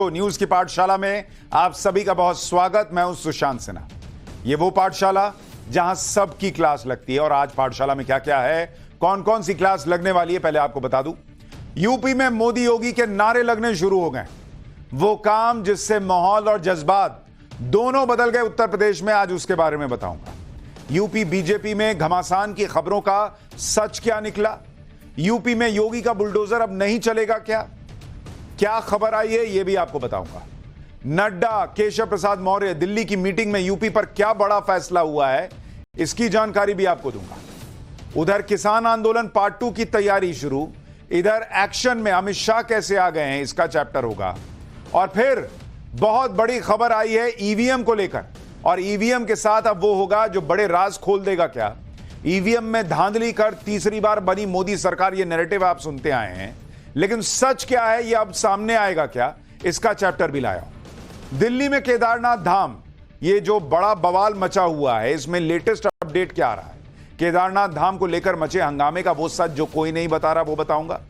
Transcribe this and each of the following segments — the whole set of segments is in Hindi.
न्यूज की पाठशाला में आप सभी का बहुत स्वागत। मैं हूं सुशांत सिन्हा। ये वो पाठशाला जहां सबकी क्लास लगती है। और आज पाठशाला में क्या क्या है, कौन कौन सी क्लास लगने वाली है, पहले आपको बता दूं। यूपी में मोदी योगी के नारे लगने शुरू हो गए। वो काम जिससे माहौल और जज्बात दोनों बदल गए उत्तर प्रदेश में, आज उसके बारे में बताऊंगा। यूपी बीजेपी में घमासान की खबरों का सच क्या निकला। यूपी में योगी का बुलडोजर अब नहीं चलेगा क्या खबर आई है, यह भी आपको बताऊंगा। नड्डा, केशव प्रसाद मौर्य दिल्ली की मीटिंग में यूपी पर क्या बड़ा फैसला हुआ है, इसकी जानकारी भी आपको दूंगा। उधर किसान आंदोलन पार्ट 2 की तैयारी शुरू, इधर एक्शन में अमित शाह कैसे आ गए हैं, इसका चैप्टर होगा। और फिर बहुत बड़ी खबर आई है ईवीएम को लेकर, और ईवीएम के साथ अब वो होगा जो बड़े राज खोल देगा। क्या ईवीएम में धांधली कर तीसरी बार बनी मोदी सरकार, ये नैरेटिव आप सुनते आए हैं, लेकिन सच क्या है ये अब सामने आएगा क्या, इसका चैप्टर भी लाया। दिल्ली में केदारनाथ धाम, ये जो बड़ा बवाल मचा हुआ है, इसमें लेटेस्ट अपडेट क्या आ रहा है। केदारनाथ धाम को लेकर मचे हंगामे का वो सच जो कोई नहीं बता रहा, वो बताऊंगा।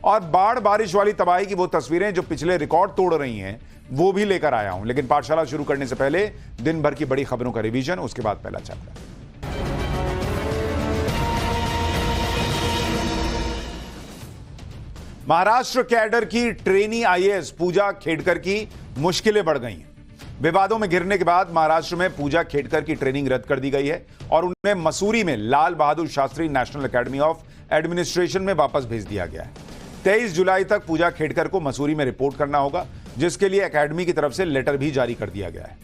और बाढ़ बारिश वाली तबाही की वो तस्वीरें जो पिछले रिकॉर्ड तोड़ रही हैं, वो भी लेकर आया हूं। लेकिन पाठशाला शुरू करने से पहले दिन भर की बड़ी खबरों का रिवीजन, उसके बाद पहला चैप्टर। महाराष्ट्र कैडर की ट्रेनी आईएएस पूजा खेडकर की मुश्किलें बढ़ गई हैं। विवादों में घिरने के बाद महाराष्ट्र में पूजा खेडकर की ट्रेनिंग रद्द कर दी गई है और उन्हें मसूरी में Lal Bahadur Shastri national academy of administration में वापस भेज दिया गया है। 23 जुलाई तक पूजा खेडकर को मसूरी में रिपोर्ट करना होगा, जिसके लिए एकेडमी की तरफ से लेटर भी जारी कर दिया गया है।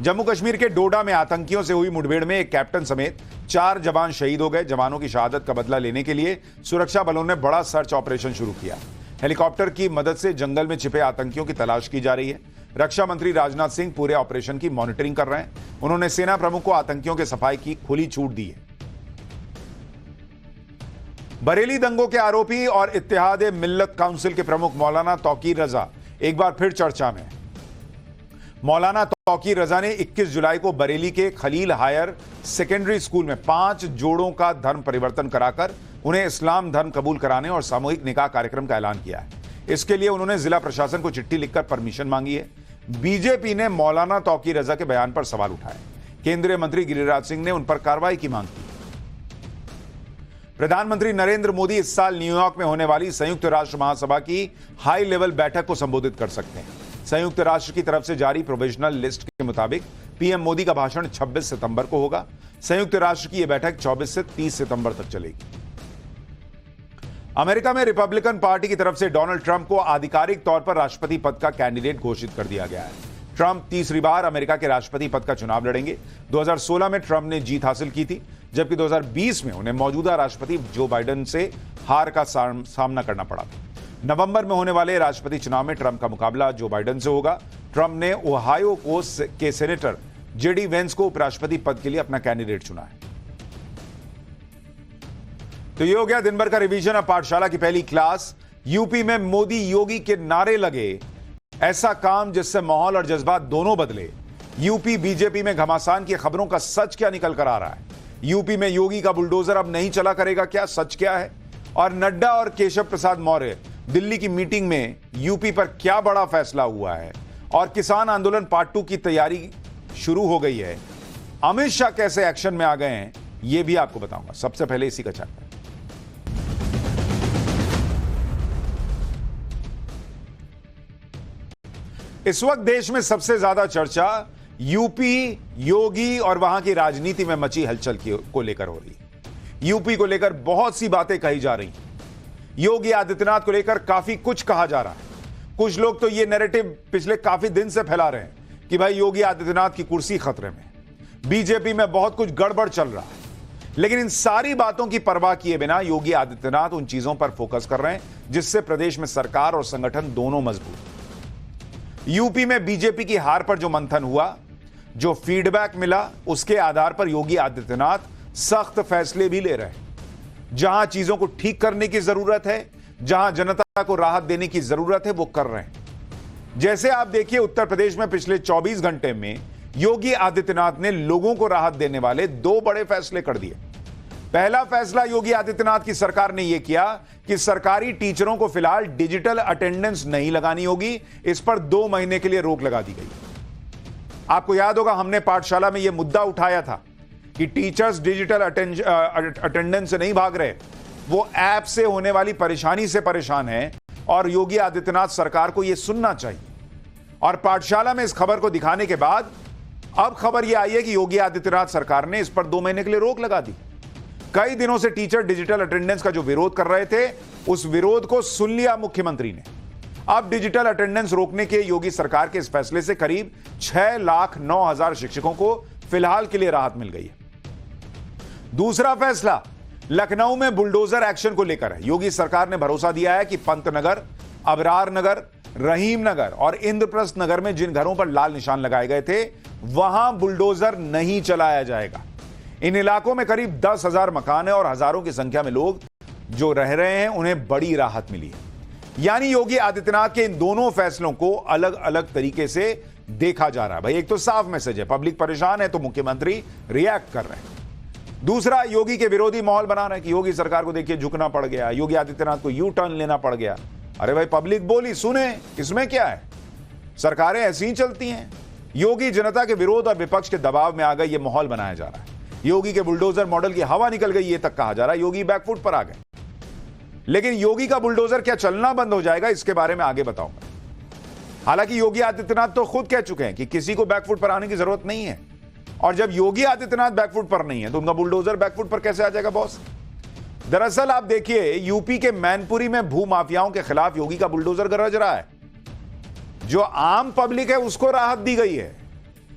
जम्मू कश्मीर के डोडा में आतंकियों से हुई मुठभेड़ में एक कैप्टन समेत 4 जवान शहीद हो गए। जवानों की शहादत का बदला लेने के लिए सुरक्षा बलों ने बड़ा सर्च ऑपरेशन शुरू किया। हेलीकॉप्टर की मदद से जंगल में छिपे आतंकियों की तलाश की जा रही है। रक्षा मंत्री राजनाथ सिंह पूरे ऑपरेशन की मॉनिटरिंग कर रहे हैं। उन्होंने सेना प्रमुख को आतंकियों के सफाई की खुली छूट दी है। बरेली दंगों के आरोपी और इत्तेहाद मिल्लत काउंसिल के प्रमुख मौलाना तौकीर रजा एक बार फिर चर्चा में। मौलाना तौकीर रजा ने 21 जुलाई को बरेली के खलील हायर सेकेंडरी स्कूल में 5 जोड़ों का धर्म परिवर्तन कराकर उन्हें इस्लाम धर्म कबूल कराने और सामूहिक निकाह कार्यक्रम का ऐलान किया है। इसके लिए उन्होंने जिला प्रशासन को चिट्ठी लिखकर परमिशन मांगी है। बीजेपी ने मौलाना तौकीर रजा के बयान पर सवाल उठाए। केंद्रीय मंत्री गिरिराज सिंह ने उन पर कार्रवाई की मांग की। प्रधानमंत्री नरेंद्र मोदी इस साल न्यूयॉर्क में होने वाली संयुक्त राष्ट्र महासभा की हाई लेवल बैठक को संबोधित कर सकते हैं। संयुक्त राष्ट्र की तरफ से जारी प्रोविजनल लिस्ट के मुताबिक पीएम मोदी का भाषण 26 सितंबर को होगा। संयुक्त राष्ट्र की यह बैठक 24 से 30 सितंबर तक चलेगी। अमेरिका में रिपब्लिकन पार्टी की तरफ से डोनाल्ड ट्रंप को आधिकारिक तौर पर राष्ट्रपति पद का कैंडिडेट घोषित कर दिया गया है। ट्रंप तीसरी बार अमेरिका के राष्ट्रपति पद का चुनाव लड़ेंगे। 2016 में ट्रंप ने जीत हासिल की थी, जबकि 2020 में उन्हें मौजूदा राष्ट्रपति जो बाइडेन से हार का सामना करना पड़ा था। नवंबर में होने वाले राष्ट्रपति चुनाव में ट्रंप का मुकाबला जो बाइडेन से होगा। ट्रंप ने ओहायो के सेनेटर जेडी वेंस को उपराष्ट्रपति पद के लिए अपना कैंडिडेट चुना है। तो ये हो गया दिन भर का रिवीजन। अब पाठशाला की पहली क्लास। यूपी में मोदी योगी के नारे लगे, ऐसा काम जिससे माहौल और जज्बात दोनों बदले। यूपी बीजेपी में घमासान की खबरों का सच क्या निकल कर आ रहा है। यूपी में योगी का बुलडोजर अब नहीं चला करेगा क्या, सच क्या है। और नड्डा और केशव प्रसाद मौर्य दिल्ली की मीटिंग में यूपी पर क्या बड़ा फैसला हुआ है। और किसान आंदोलन पार्ट 2 की तैयारी शुरू हो गई है। अमित शाह कैसे एक्शन में आ गए हैं, यह भी आपको बताऊंगा। सबसे पहले इसी का चैप्टर। इस वक्त देश में सबसे ज्यादा चर्चा यूपी, योगी और वहां की राजनीति में मची हलचल को लेकर हो रही है। यूपी को लेकर बहुत सी बातें कही जा रही हैं। योगी आदित्यनाथ को लेकर काफी कुछ कहा जा रहा है। कुछ लोग तो यह नैरेटिव पिछले काफी दिन से फैला रहे हैं कि भाई योगी आदित्यनाथ की कुर्सी खतरे में, बीजेपी में बहुत कुछ गड़बड़ चल रहा है। लेकिन इन सारी बातों की परवाह किए बिना योगी आदित्यनाथ उन चीजों पर फोकस कर रहे हैं जिससे प्रदेश में सरकार और संगठन दोनों मजबूत। यूपी में बीजेपी की हार पर जो मंथन हुआ, जो फीडबैक मिला, उसके आधार पर योगी आदित्यनाथ सख्त फैसले भी ले रहे हैं। जहां चीजों को ठीक करने की जरूरत है, जहां जनता को राहत देने की जरूरत है, वो कर रहे हैं। जैसे आप देखिए उत्तर प्रदेश में पिछले 24 घंटे में योगी आदित्यनाथ ने लोगों को राहत देने वाले 2 बड़े फैसले कर दिए। पहला फैसला योगी आदित्यनाथ की सरकार ने यह किया कि सरकारी टीचरों को फिलहाल डिजिटल अटेंडेंस नहीं लगानी होगी। इस पर 2 महीने के लिए रोक लगा दी गई। आपको याद होगा हमने पाठशाला में यह मुद्दा उठाया था कि टीचर्स डिजिटल अटेंडेंस से नहीं भाग रहे, वो ऐप से होने वाली परेशानी से परेशान है और योगी आदित्यनाथ सरकार को यह सुनना चाहिए। और पाठशाला में इस खबर को दिखाने के बाद अब खबर यह आई है कि योगी आदित्यनाथ सरकार ने इस पर 2 महीने के लिए रोक लगा दी। कई दिनों से टीचर डिजिटल अटेंडेंस का जो विरोध कर रहे थे, उस विरोध को सुन लिया मुख्यमंत्री ने। अब डिजिटल अटेंडेंस रोकने के योगी सरकार के इस फैसले से करीब 6,09,000 शिक्षकों को फिलहाल के लिए राहत मिल गई है। दूसरा फैसला लखनऊ में बुलडोजर एक्शन को लेकर है। योगी सरकार ने भरोसा दिया है कि पंतनगर, अबरार नगर, रहीम नगर और इंद्रप्रस्थ नगर में जिन घरों पर लाल निशान लगाए गए थे, वहां बुलडोजर नहीं चलाया जाएगा। इन इलाकों में करीब 10,000 मकान है और हजारों की संख्या में लोग जो रह रहे हैं, उन्हें बड़ी राहत मिली है। यानी योगी आदित्यनाथ के इन दोनों फैसलों को अलग अलग तरीके से देखा जा रहा है। भाई, एक तो साफ मैसेज है, पब्लिक परेशान है तो मुख्यमंत्री रिएक्ट कर रहे हैं। दूसरा, योगी के विरोधी माहौल बना रहे हैं कि योगी सरकार को देखिए झुकना पड़ गया, योगी आदित्यनाथ को यू टर्न लेना पड़ गया। अरे भाई, पब्लिक बोली, सुने, इसमें क्या है? सरकारें ऐसी ही चलती हैं। योगी जनता के विरोध और विपक्ष के दबाव में आ गए, यह माहौल बनाया जा रहा है। योगी के बुलडोजर मॉडल की हवा निकल गई, यह तक कहा जा रहा है। योगी बैकफुट पर आ गए। लेकिन योगी का बुलडोजर क्या चलना बंद हो जाएगा, इसके बारे में आगे बताऊंगा। हालांकि योगी आदित्यनाथ तो खुद कह चुके हैं कि किसी को बैकफुट पर आने की जरूरत नहीं है। और जब योगी आदित्यनाथ बैकफुट पर नहीं है तो उनका बुलडोजर बैकफुट पर कैसे आ जाएगा बॉस? दरअसल आप देखिए, यूपी के मैनपुरी में भू माफियाओं के खिलाफ योगी का बुलडोजर गरज रहा है। जो आम पब्लिक है उसको राहत दी गई है,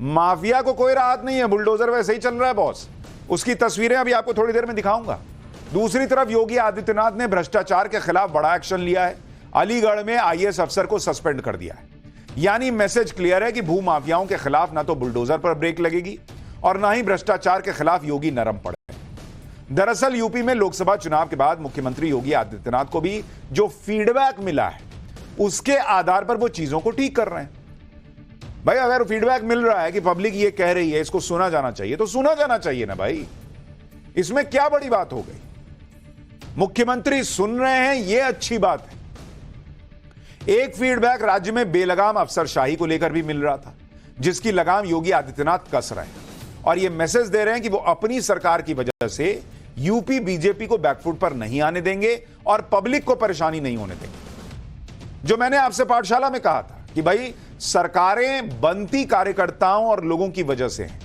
माफिया को कोई राहत नहीं है। बुलडोजर वैसे ही चल रहा है बॉस। उसकी तस्वीरें अभी आपको थोड़ी देर में दिखाऊंगा। दूसरी तरफ योगी आदित्यनाथ ने भ्रष्टाचार के खिलाफ बड़ा एक्शन लिया है। अलीगढ़ में आईएएस अफसर को सस्पेंड कर दिया है। यानी मैसेज क्लियर है कि भू माफियाओं के खिलाफ ना तो बुलडोजर पर ब्रेक लगेगी और ना ही भ्रष्टाचार के खिलाफ योगी नरम पड़े। दरअसल यूपी में लोकसभा चुनाव के बाद मुख्यमंत्री योगी आदित्यनाथ को भी जो फीडबैक मिला है, उसके आधार पर वो चीजों को ठीक कर रहे हैं। भाई, अगर फीडबैक मिल रहा है कि पब्लिक ये कह रही है, इसको सुना जाना चाहिए, तो सुना जाना चाहिए ना भाई। इसमें क्या बड़ी बात हो गई? मुख्यमंत्री सुन रहे हैं, यह अच्छी बात है। एक फीडबैक राज्य में बेलगाम अफसरशाही को लेकर भी मिल रहा था, जिसकी लगाम योगी आदित्यनाथ कस रहे हैं और यह मैसेज दे रहे हैं कि वो अपनी सरकार की वजह से यूपी बीजेपी को बैकफुट पर नहीं आने देंगे और पब्लिक को परेशानी नहीं होने देंगे। जो मैंने आपसे पाठशाला में कहा था कि भाई, सरकारें बनती कार्यकर्ताओं और लोगों की वजह से हैं,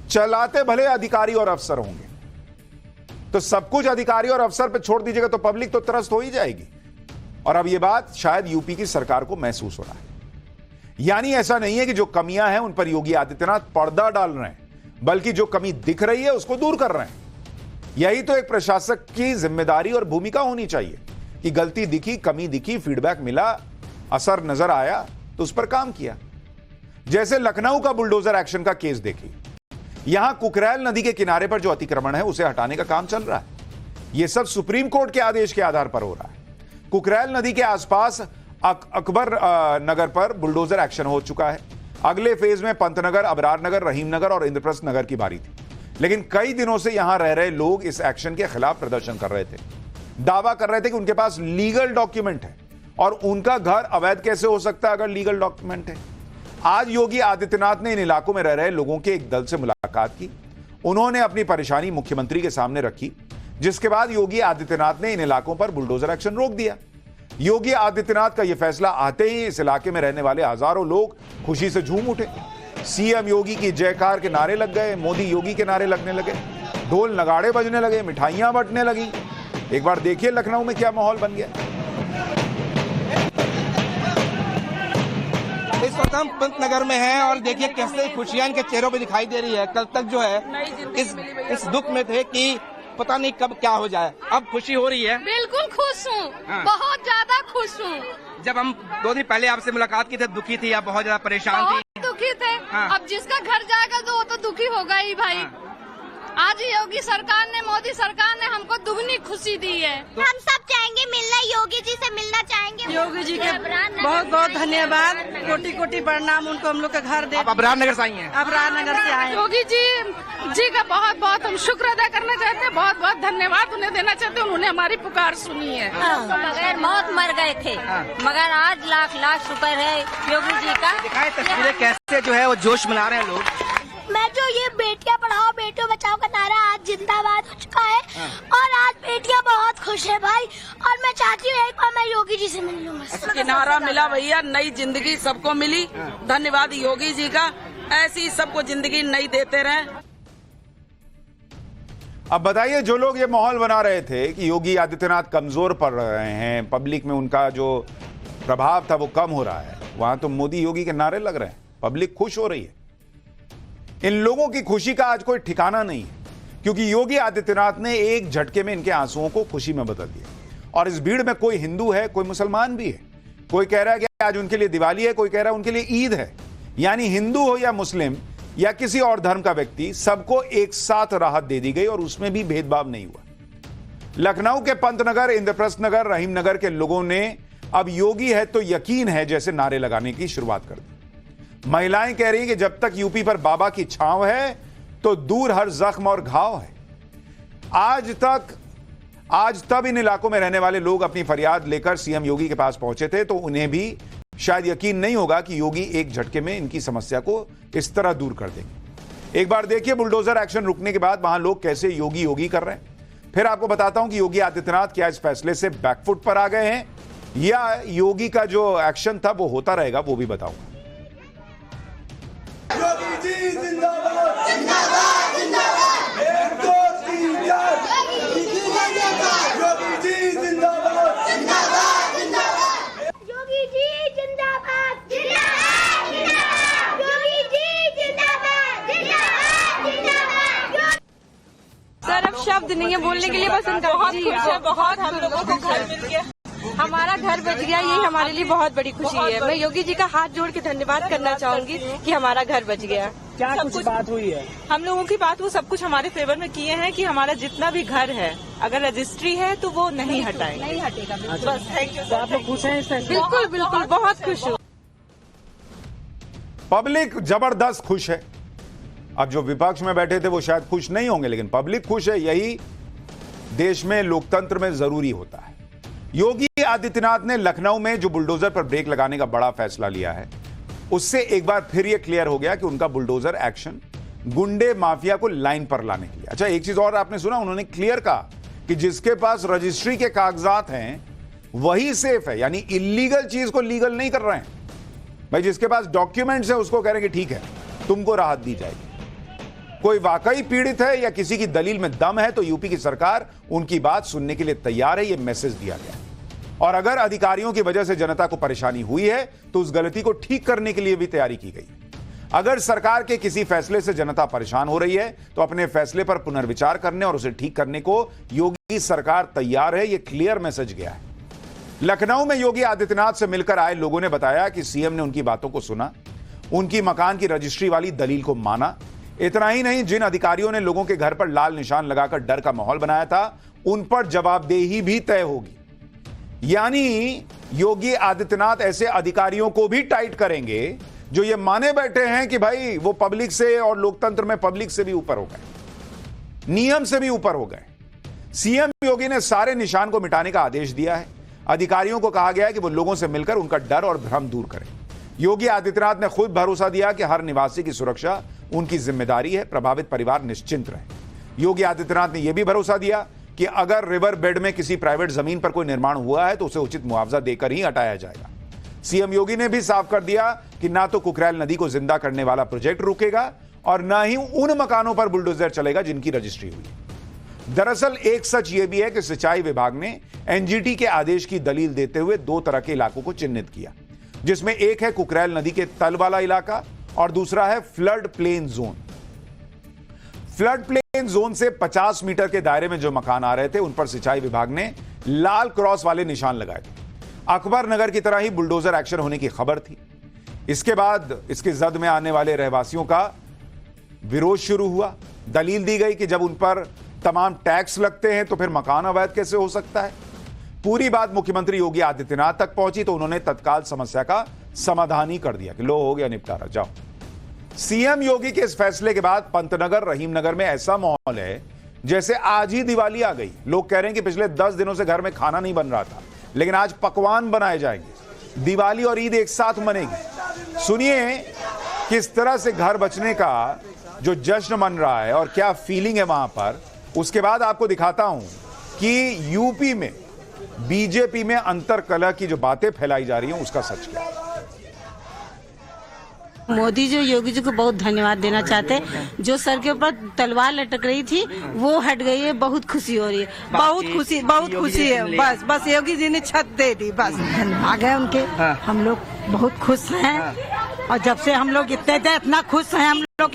चलाते भले अधिकारी और अफसर होंगे। तो सब कुछ अधिकारी और अफसर पे छोड़ दीजिएगा तो पब्लिक तो त्रस्त हो ही जाएगी। और अब यह बात शायद यूपी की सरकार को महसूस हो रहा है। यानी ऐसा नहीं है कि जो कमियां हैं उन पर योगी आदित्यनाथ पर्दा डाल रहे हैं, बल्कि जो कमी दिख रही है उसको दूर कर रहे हैं। यही तो एक प्रशासक की जिम्मेदारी और भूमिका होनी चाहिए कि गलती दिखी, कमी दिखी, फीडबैक मिला, असर नजर आया तो उस पर काम किया। जैसे लखनऊ का बुलडोजर एक्शन का केस देखिए। यहां कुकरैल नदी के किनारे पर जो अतिक्रमण है उसे हटाने का काम चल रहा है। यह सब सुप्रीम कोर्ट के आदेश के आधार पर हो रहा है। कुकरैल नदी के आसपास अकबर नगर पर बुलडोजर एक्शन हो चुका है। अगले फेज में पंतनगर, अबरार नगर, रहीम नगर और इंद्रप्रस्थ नगर की बारी थी। लेकिन कई दिनों से यहां रह रहे लोग इस एक्शन के खिलाफ प्रदर्शन कर रहे थे। दावा कर रहे थे कि उनके पास लीगल डॉक्यूमेंट है और उनका घर अवैध कैसे हो सकता है अगर लीगल डॉक्यूमेंट है। आज योगी आदित्यनाथ ने इन इलाकों में रह रहे लोगों के एक दल से मुलाकात की। उन्होंने अपनी परेशानी मुख्यमंत्री के सामने रखी, जिसके बाद योगी आदित्यनाथ ने इन इलाकों पर बुलडोजर एक्शन रोक दिया। योगी आदित्यनाथ का यह फैसला आते ही इस इलाके में रहने वाले हजारों लोग खुशी से झूम उठे। सीएम योगी की जयकार के नारे लग गए, मोदी योगी के नारे लगने लगे, ढोल नगाड़े बजने लगे, मिठाइयां बंटने लगी। एक बार देखिए लखनऊ में क्या माहौल बन गया। इस वक्त हम पंतनगर में हैं और देखिए कैसे खुशियां इनके चेहरों पे दिखाई दे रही है। कल तक जो है इस दुख में थे कि पता नहीं कब क्या हो जाए। अब खुशी हो रही है। बिल्कुल खुश हूँ। हाँ। बहुत ज्यादा खुश हूँ। जब हम 2 दिन पहले आपसे मुलाकात की थे, दुखी थी या बहुत ज्यादा परेशान थी? दुखी थे। हाँ। अब जिसका घर जाएगा तो वो तो दुखी होगा ही भाई। हाँ। आज योगी सरकार ने, मोदी सरकार ने हमको दुगनी खुशी दी है। हम सब चाहेंगे मिलना, योगी जी से मिलना चाहेंगे। योगी जी के बहुत बहुत धन्यवाद, कोटि कोटि प्रणाम उनको। हम लोग का घर दे, आप अबरार नगर से आई हैं? अबरार नगर से आए। योगी जी का बहुत बहुत हम शुक्र अदा करना चाहते हैं, बहुत बहुत धन्यवाद उन्हें देना चाहते हैं, उन्होंने हमारी पुकार सुनी है। बगैर मौत मर गए थे, मगर आज लाख लाख शुक्र है योगी जी का। दिखाए तस्वीरें कैसे जो है वो जोश मना रहे हैं लोग। मैं जो ये बेटियां पढ़ाओ बेटियों बचाओ का नारा आज जिंदाबाद हो चुका है और आज बेटियां बहुत खुश है भाई। और मैं चाहती हूँ एक बार मैं योगी जी से मिल लूँ। किनारा मिला भैया, नई जिंदगी सबको मिली। धन्यवाद योगी जी का, ऐसी सबको जिंदगी नई देते रहे। अब बताइए, जो लोग ये माहौल बना रहे थे कि योगी आदित्यनाथ कमजोर पड़ रहे हैं, पब्लिक में उनका जो प्रभाव था वो कम हो रहा है, वहां तो मोदी योगी के नारे लग रहे हैं, पब्लिक खुश हो रही है। इन लोगों की खुशी का आज कोई ठिकाना नहीं है, क्योंकि योगी आदित्यनाथ ने एक झटके में इनके आंसुओं को खुशी में बदल दिया। और इस भीड़ में कोई हिंदू है, कोई मुसलमान भी है, कोई कह रहा है कि आज उनके लिए दिवाली है, कोई कह रहा है उनके लिए ईद है। यानी हिंदू हो या मुस्लिम या किसी और धर्म का व्यक्ति, सबको एक साथ राहत दे दी गई और उसमें भी भेदभाव नहीं हुआ। लखनऊ के पंतनगर, इंद्रप्रस्थ नगर, रहीम नगर के लोगों ने अब योगी है तो यकीन है जैसे नारे लगाने की शुरुआत कर दी। महिलाएं कह रही हैं कि जब तक यूपी पर बाबा की छांव है तो दूर हर जख्म और घाव है। आज तब इन इलाकों में रहने वाले लोग अपनी फरियाद लेकर सीएम योगी के पास पहुंचे थे, तो उन्हें भी शायद यकीन नहीं होगा कि योगी एक झटके में इनकी समस्या को इस तरह दूर कर देंगे। एक बार देखिए बुलडोजर एक्शन रुकने के बाद वहां लोग कैसे योगी योगी कर रहे हैं। फिर आपको बताता हूं कि योगी आदित्यनाथ क्या इस फैसले से बैकफुट पर आ गए हैं या योगी का जो एक्शन था वो होता रहेगा, वो भी बताऊंगा। योगी जी जिंदाबाद जिंदाबाद जिंदाबाद, एक दो तीन चार, योगी जी जिंदाबाद जिंदाबाद जिंदाबाद, योगी जी जिंदाबाद जिंदाबाद, योगी जी जिंदाबाद जिंदाबाद। सर अब शब्द नहीं है बोलने के लिए, बस उनका बहुत खुश है, बहुत हम लोगों को घर मिल गया, हमारा घर बच गया, यही हमारे लिए बहुत बड़ी खुशी है। मैं योगी जी का हाथ जोड़ के धन्यवाद करना चाहूंगी कि हमारा घर बच गया। क्या कुछ बात हुई है? हम लोगों की बात वो सब कुछ हमारे फेवर में किए हैं कि हमारा जितना भी घर है, अगर रजिस्ट्री है तो वो नहीं हटाएंगे, नहीं हटेगा। बस थैंक यू। तो आप लोग खुश हैं इस फैसले? बिल्कुल बिल्कुल, बहुत खुश हूँ। पब्लिक जबरदस्त खुश है। अब जो विपक्ष में बैठे थे वो शायद खुश नहीं होंगे, लेकिन पब्लिक खुश है। यही देश में लोकतंत्र में जरूरी होता है। योगी आदित्यनाथ ने लखनऊ में जो बुलडोजर पर ब्रेक लगाने का बड़ा फैसला लिया है, उससे एक बार फिर यह क्लियर हो गया कि उनका बुलडोजर एक्शन गुंडे माफिया को लाइन पर लाने के लिए। अच्छा, एक चीज और आपने सुना, उन्होंने क्लियर कहा कि जिसके पास रजिस्ट्री के कागजात हैं वही सेफ है, यानी इलीगल चीज को लीगल नहीं कर रहे हैं भाई। जिसके पास डॉक्यूमेंट्स है उसको कह रहे हैं कि ठीक है, तुमको राहत दी जाएगी। कोई वाकई पीड़ित है या किसी की दलील में दम है तो यूपी की सरकार उनकी बात सुनने के लिए तैयार है, यह मैसेज दिया गया। और अगर अधिकारियों की वजह से जनता को परेशानी हुई है तो उस गलती को ठीक करने के लिए भी तैयारी की गई। अगर सरकार के किसी फैसले से जनता परेशान हो रही है तो अपने फैसले पर पुनर्विचार करने और उसे ठीक करने को योगी सरकार तैयार है, यह क्लियर मैसेज गया है। लखनऊ में योगी आदित्यनाथ से मिलकर आए लोगों ने बताया कि सीएम ने उनकी बातों को सुना, उनकी मकान की रजिस्ट्री वाली दलील को माना। इतना ही नहीं, जिन अधिकारियों ने लोगों के घर पर लाल निशान लगाकर डर का माहौल बनाया था, उन पर जवाबदेही भी तय होगी। यानी योगी आदित्यनाथ ऐसे अधिकारियों को भी टाइट करेंगे जो ये माने बैठे हैं कि भाई वो पब्लिक से और लोकतंत्र में पब्लिक से भी ऊपर हो गए, नियम से भी ऊपर हो गए। सीएम योगी ने सारे निशान को मिटाने का आदेश दिया है। अधिकारियों को कहा गया है कि वो लोगों से मिलकर उनका डर और भ्रम दूर करें। योगी आदित्यनाथ ने खुद भरोसा दिया कि हर निवासी की सुरक्षा उनकी जिम्मेदारी है, प्रभावित परिवार निश्चिंत रहे। योगी आदित्यनाथ ने यह भी भरोसा दिया कि अगर रिवर बेड में किसी प्राइवेट जमीन पर कोई निर्माण हुआ है तो उसे उचित मुआवजा देकर ही हटाया जाएगा। सीएम योगी ने भी साफ कर दिया कि ना तो कुकरैल नदी को जिंदा करने वाला प्रोजेक्ट रुकेगा और ना ही उन मकानों पर बुलडोजर चलेगा जिनकी रजिस्ट्री हुई है। दरअसल एक सच यह भी है कि सिंचाई विभाग ने एनजीटी के आदेश की दलील देते हुए दो तरह के इलाकों को चिन्हित किया, जिसमें एक है कुकरैल नदी के तल वाला इलाका और दूसरा है flood plain zone. Flood plain zone से 50 मीटर के दायरे में जो मकान आ रहे थे उन पर सिंचाई विभाग ने लाल क्रॉस वाले निशान लगाए थे। अकबर नगर की तरह ही बुलडोजर एक्शन होने की खबर थी। इसके बाद इसके जद में आने वाले रहवासियों का विरोध शुरू हुआ। दलील दी गई कि जब उन पर तमाम टैक्स लगते हैं तो फिर मकान अवैध कैसे हो सकता है। पूरी बात मुख्यमंत्री योगी आदित्यनाथ तक पहुंची तो उन्होंने तत्काल समस्या का समाधान ही कर दिया कि लो हो गया निपटारा, जाओ। सीएम योगी के इस फैसले के बाद पंतनगर, रहीमनगर में ऐसा माहौल है जैसे आज ही दिवाली आ गई। लोग कह रहे हैं कि पिछले 10 दिनों से घर में खाना नहीं बन रहा था, लेकिन आज पकवान बनाए जाएंगे। दिवाली और ईद एक साथ मनेगी। सुनिए किस तरह से घर बचने का जो जश्न मन रहा है और क्या फीलिंग है वहां पर। उसके बाद आपको दिखाता हूं कि यूपी में बीजेपी में अंतरकलह की जो बातें फैलाई जा रही हैं उसका सच क्या है। मोदी जी योगी जी को बहुत धन्यवाद देना चाहते हैं। जो सर के ऊपर तलवार लटक रही थी वो हट गई है, बहुत खुशी हो रही है, बहुत खुशी है। बस योगी जी ने छत दे दी, बस आ गए उनके। हम लोग बहुत खुश हैं और जब से हम लोग इतना खुश हैं, हम लोग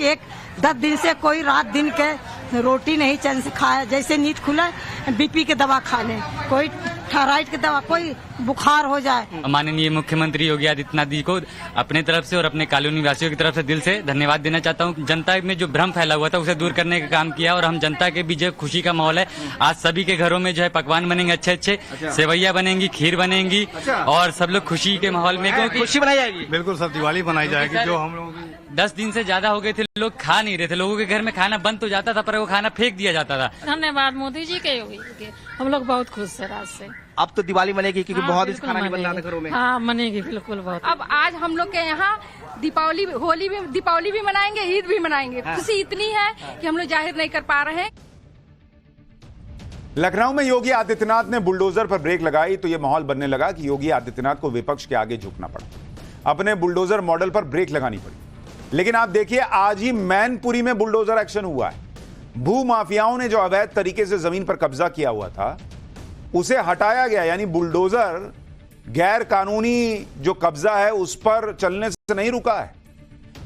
10 दिन से कोई रात दिन के रोटी नहीं चैन से खाया। जैसे नींद खुला बीपी के दवा खा लें, कोई थायराइड की दवा, कोई बुखार हो जाए। माननीय मुख्यमंत्री योगी आदित्यनाथ जी को अपने तरफ से और अपने कॉलोनी वासियों की तरफ से दिल से धन्यवाद देना चाहता हूं। जनता में जो भ्रम फैला हुआ था उसे दूर करने का काम किया और हम जनता के बीच खुशी का माहौल है। आज सभी के घरों में जो है पकवान बनेंगे, अच्छे सेवैया बनेंगी, खीर बनेंगी और सब लोग खुशी के माहौल में, क्योंकि खुशी मनाई जाएगी। बिल्कुल सर, दिवाली मनाई जाएगी। जो हम लोग 10 दिन से ज्यादा हो गए थे, लोग खा नहीं रहे थे। लोगों के घर में खाना बंद तो जाता था पर वो खाना फेंक दिया जाता था। धन्यवाद मोदी जी के, योगी जी के, हम लोग बहुत खुश है रात से। अब तो दिवाली मनेगी क्योंकि बहुत दिन से खाना नहीं बन रहा था घरों में। हाँ मनेगी बिल्कुल बहुत। अब आज हम लोग के यहाँ दीपावली भी मनाएंगे, ईद भी मनाएंगे। खुशी इतनी है कि हम लोग जाहिर नहीं कर पा रहे हैं। लखनऊ में योगी आदित्यनाथ ने बुलडोजर पर ब्रेक लगाई तो यह माहौल बनने लगा कि योगी आदित्यनाथ को विपक्ष के आगे झुकना पड़ा, अपने बुलडोजर मॉडल पर ब्रेक लगानी पड़ी। लेकिन आप देखिए आज ही मैनपुरी में बुलडोजर एक्शन हुआ है। भू माफियाओं ने जो अवैध तरीके से जमीन पर कब्जा किया हुआ था उसे हटाया गया, यानी बुलडोजर गैर कानूनी जो कब्जा है उस पर चलने से नहीं रुका है।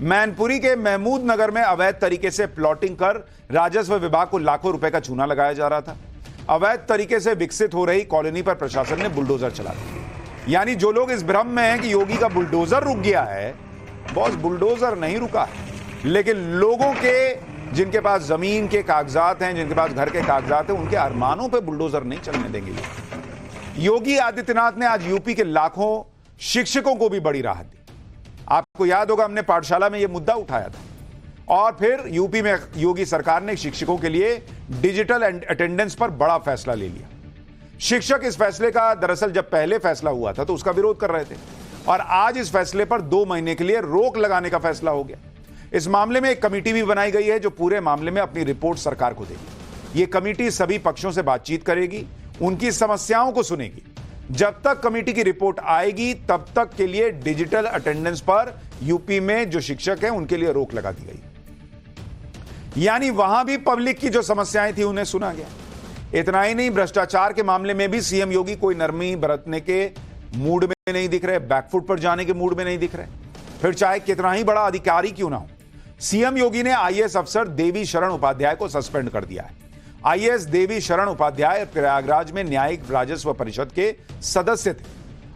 मैनपुरी के महमूद नगर में अवैध तरीके से प्लॉटिंग कर राजस्व विभाग को लाखों रुपए का चूना लगाया जा रहा था। अवैध तरीके से विकसित हो रही कॉलोनी पर प्रशासन ने बुलडोजर चला दिया। यानी जो लोग इस भ्रम में हैं कि योगी का बुलडोजर रुक गया है, बॉस बुलडोजर नहीं रुका है, लेकिन लोगों के जिनके पास जमीन के कागजात हैं, जिनके पास घर के कागजात हैं, उनके अरमानों पे बुलडोजर नहीं चलने देंगे। योगी आदित्यनाथ ने आज यूपी के लाखों शिक्षकों को भी बड़ी राहत दी। आपको याद होगा हमने पाठशाला में यह मुद्दा उठाया था और फिर यूपी में योगी सरकार ने शिक्षकों के लिए डिजिटल अटेंडेंस पर बड़ा फैसला ले लिया। शिक्षक इस फैसले का दरअसल जब पहले फैसला हुआ था तो उसका विरोध कर रहे थे और आज इस फैसले पर 2 महीने के लिए रोक लगाने का फैसला हो गया। इस मामले में एक कमेटी भी बनाई गई है जो पूरे मामले में अपनी रिपोर्ट सरकार को देगी। यह कमेटी सभी पक्षों से बातचीत करेगी, उनकी समस्याओं को सुनेगी। जब तक कमेटी की रिपोर्ट आएगी तब तक के लिए डिजिटल अटेंडेंस पर यूपी में जो शिक्षक हैं उनके लिए रोक लगा दी गई। यानी वहां भी पब्लिक की जो समस्याएं थी उन्हें सुना गया। इतना ही नहीं, भ्रष्टाचार के मामले में भी सीएम योगी कोई नरमी बरतने के मूड में नहीं दिख रहे, बैकफुट पर जाने के मूड में नहीं दिख रहे। फिर चाहे कितना ही बड़ा अधिकारी क्यों ना हो। सीएम योगी ने आईएएस अफसर देवी शरण उपाध्याय को सस्पेंड कर दिया है। आईएएस देवी शरण उपाध्याय प्रयागराज में न्यायिक राजस्व परिषद के सदस्य थे।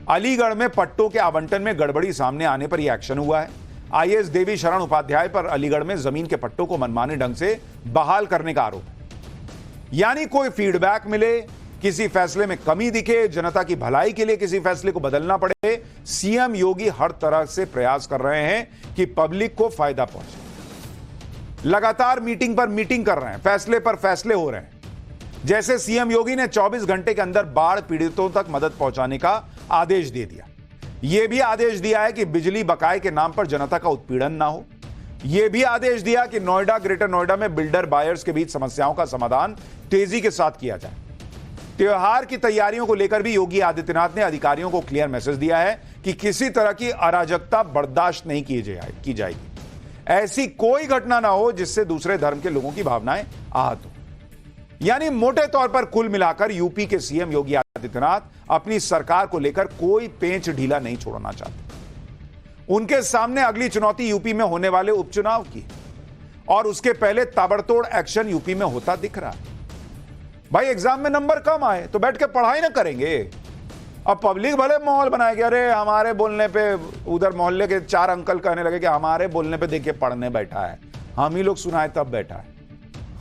अलीगढ़ में पट्टों के आवंटन में गड़बड़ी सामने आने पर यह एक्शन हुआ है। आईएएस देवी शरण उपाध्याय पर अलीगढ़ में जमीन के पट्टों को मनमाने ढंग से बहाल करने का आरोप है। यानी कोई फीडबैक मिले, किसी फैसले में कमी दिखे, जनता की भलाई के लिए किसी फैसले को बदलना पड़े, सीएम योगी हर तरह से प्रयास कर रहे हैं कि पब्लिक को फायदा पहुंचे। लगातार मीटिंग पर मीटिंग कर रहे हैं, फैसले पर फैसले हो रहे हैं। जैसे सीएम योगी ने 24 घंटे के अंदर बाढ़ पीड़ितों तक मदद पहुंचाने का आदेश दे दिया। यह भी आदेश दिया है कि बिजली बकाये के नाम पर जनता का उत्पीड़न ना हो। यह भी आदेश दिया कि नोएडा, ग्रेटर नोएडा में बिल्डर बायर्स के बीच समस्याओं का समाधान तेजी के साथ किया जाए। त्योहार की तैयारियों को लेकर भी योगी आदित्यनाथ ने अधिकारियों को क्लियर मैसेज दिया है कि किसी तरह की अराजकता बर्दाश्त नहीं की जाएगी। ऐसी कोई घटना ना हो जिससे दूसरे धर्म के लोगों की भावनाएं आहत हो। यानी मोटे तौर पर कुल मिलाकर यूपी के सीएम योगी आदित्यनाथ अपनी सरकार को लेकर कोई पेंच ढीला नहीं छोड़ना चाहते। उनके सामने अगली चुनौती यूपी में होने वाले उपचुनाव की और उसके पहले ताबड़तोड़ एक्शन यूपी में होता दिख रहा है। भाई एग्जाम में नंबर कम आए तो बैठ के पढ़ाई ना करेंगे। अब पब्लिक भले माहौल बनाएगी, अरे हमारे बोलने पे उधर मोहल्ले के 4 अंकल कहने लगे कि हमारे बोलने पे देखिए पढ़ने बैठा है, हम ही लोग सुनाए तब बैठा है।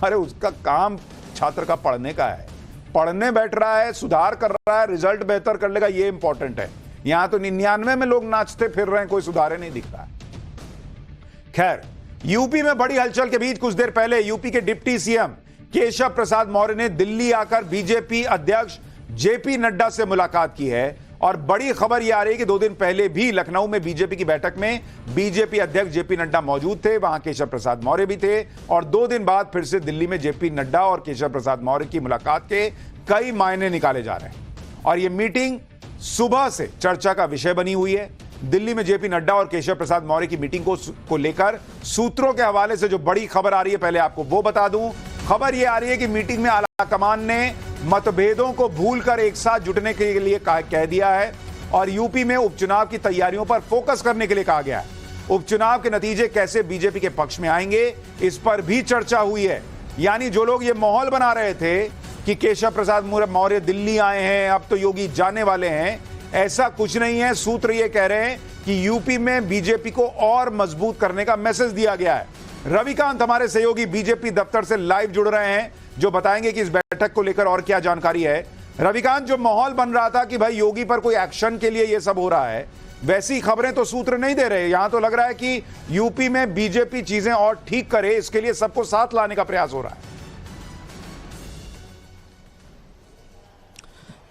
अरे उसका काम छात्र का पढ़ने का है, पढ़ने बैठ रहा है, सुधार कर रहा है, रिजल्ट बेहतर कर लेगा, ये इंपॉर्टेंट है। यहां तो 99 में लोग नाचते फिर रहे हैं, कोई सुधारे नहीं दिख रहा है। खैर, यूपी में बड़ी हलचल के बीच कुछ देर पहले यूपी के डिप्टी सीएम केशव प्रसाद मौर्य ने दिल्ली आकर बीजेपी अध्यक्ष जेपी नड्डा से मुलाकात की है। और बड़ी खबर यह आ रही है कि 2 दिन पहले भी लखनऊ में बीजेपी की बैठक में बीजेपी अध्यक्ष जेपी नड्डा मौजूद थे, वहां केशव प्रसाद मौर्य भी थे। और 2 दिन बाद फिर से दिल्ली में जेपी नड्डा और केशव प्रसाद मौर्य की मुलाकात के कई मायने निकाले जा रहे हैं और यह मीटिंग सुबह से चर्चा का विषय बनी हुई है। दिल्ली में जेपी नड्डा और केशव प्रसाद मौर्य की मीटिंग को लेकर सूत्रों के हवाले से जो बड़ी खबर आ रही है, पहले आपको वो बता दूं। खबर यह आ रही है कि मीटिंग में आलाकमान ने मतभेदों को भूलकर एक साथ जुटने के लिए कह दिया है और यूपी में उपचुनाव की तैयारियों पर फोकस करने के लिए कहा गया है। उपचुनाव के नतीजे कैसे बीजेपी के पक्ष में आएंगे, इस पर भी चर्चा हुई है। यानी जो लोग ये माहौल बना रहे थे कि केशव प्रसाद मौर्य दिल्ली आए हैं, अब तो योगी जाने वाले हैं, ऐसा कुछ नहीं है। सूत्र ये कह रहे हैं कि यूपी में बीजेपी को और मजबूत करने का मैसेज दिया गया है। रविकांत हमारे सहयोगी बीजेपी दफ्तर से लाइव जुड़ रहे हैं, जो बताएंगे कि इस बैठक को लेकर और क्या जानकारी है। रविकांत, जो माहौल बन रहा था कि भाई योगी पर कोई एक्शन के लिए ये सब हो रहा है, वैसी खबरें तो सूत्र नहीं दे रहे। यहां तो लग रहा है कि यूपी में बीजेपी चीजें और ठीक करे, इसके लिए सबको साथ लाने का प्रयास हो रहा है।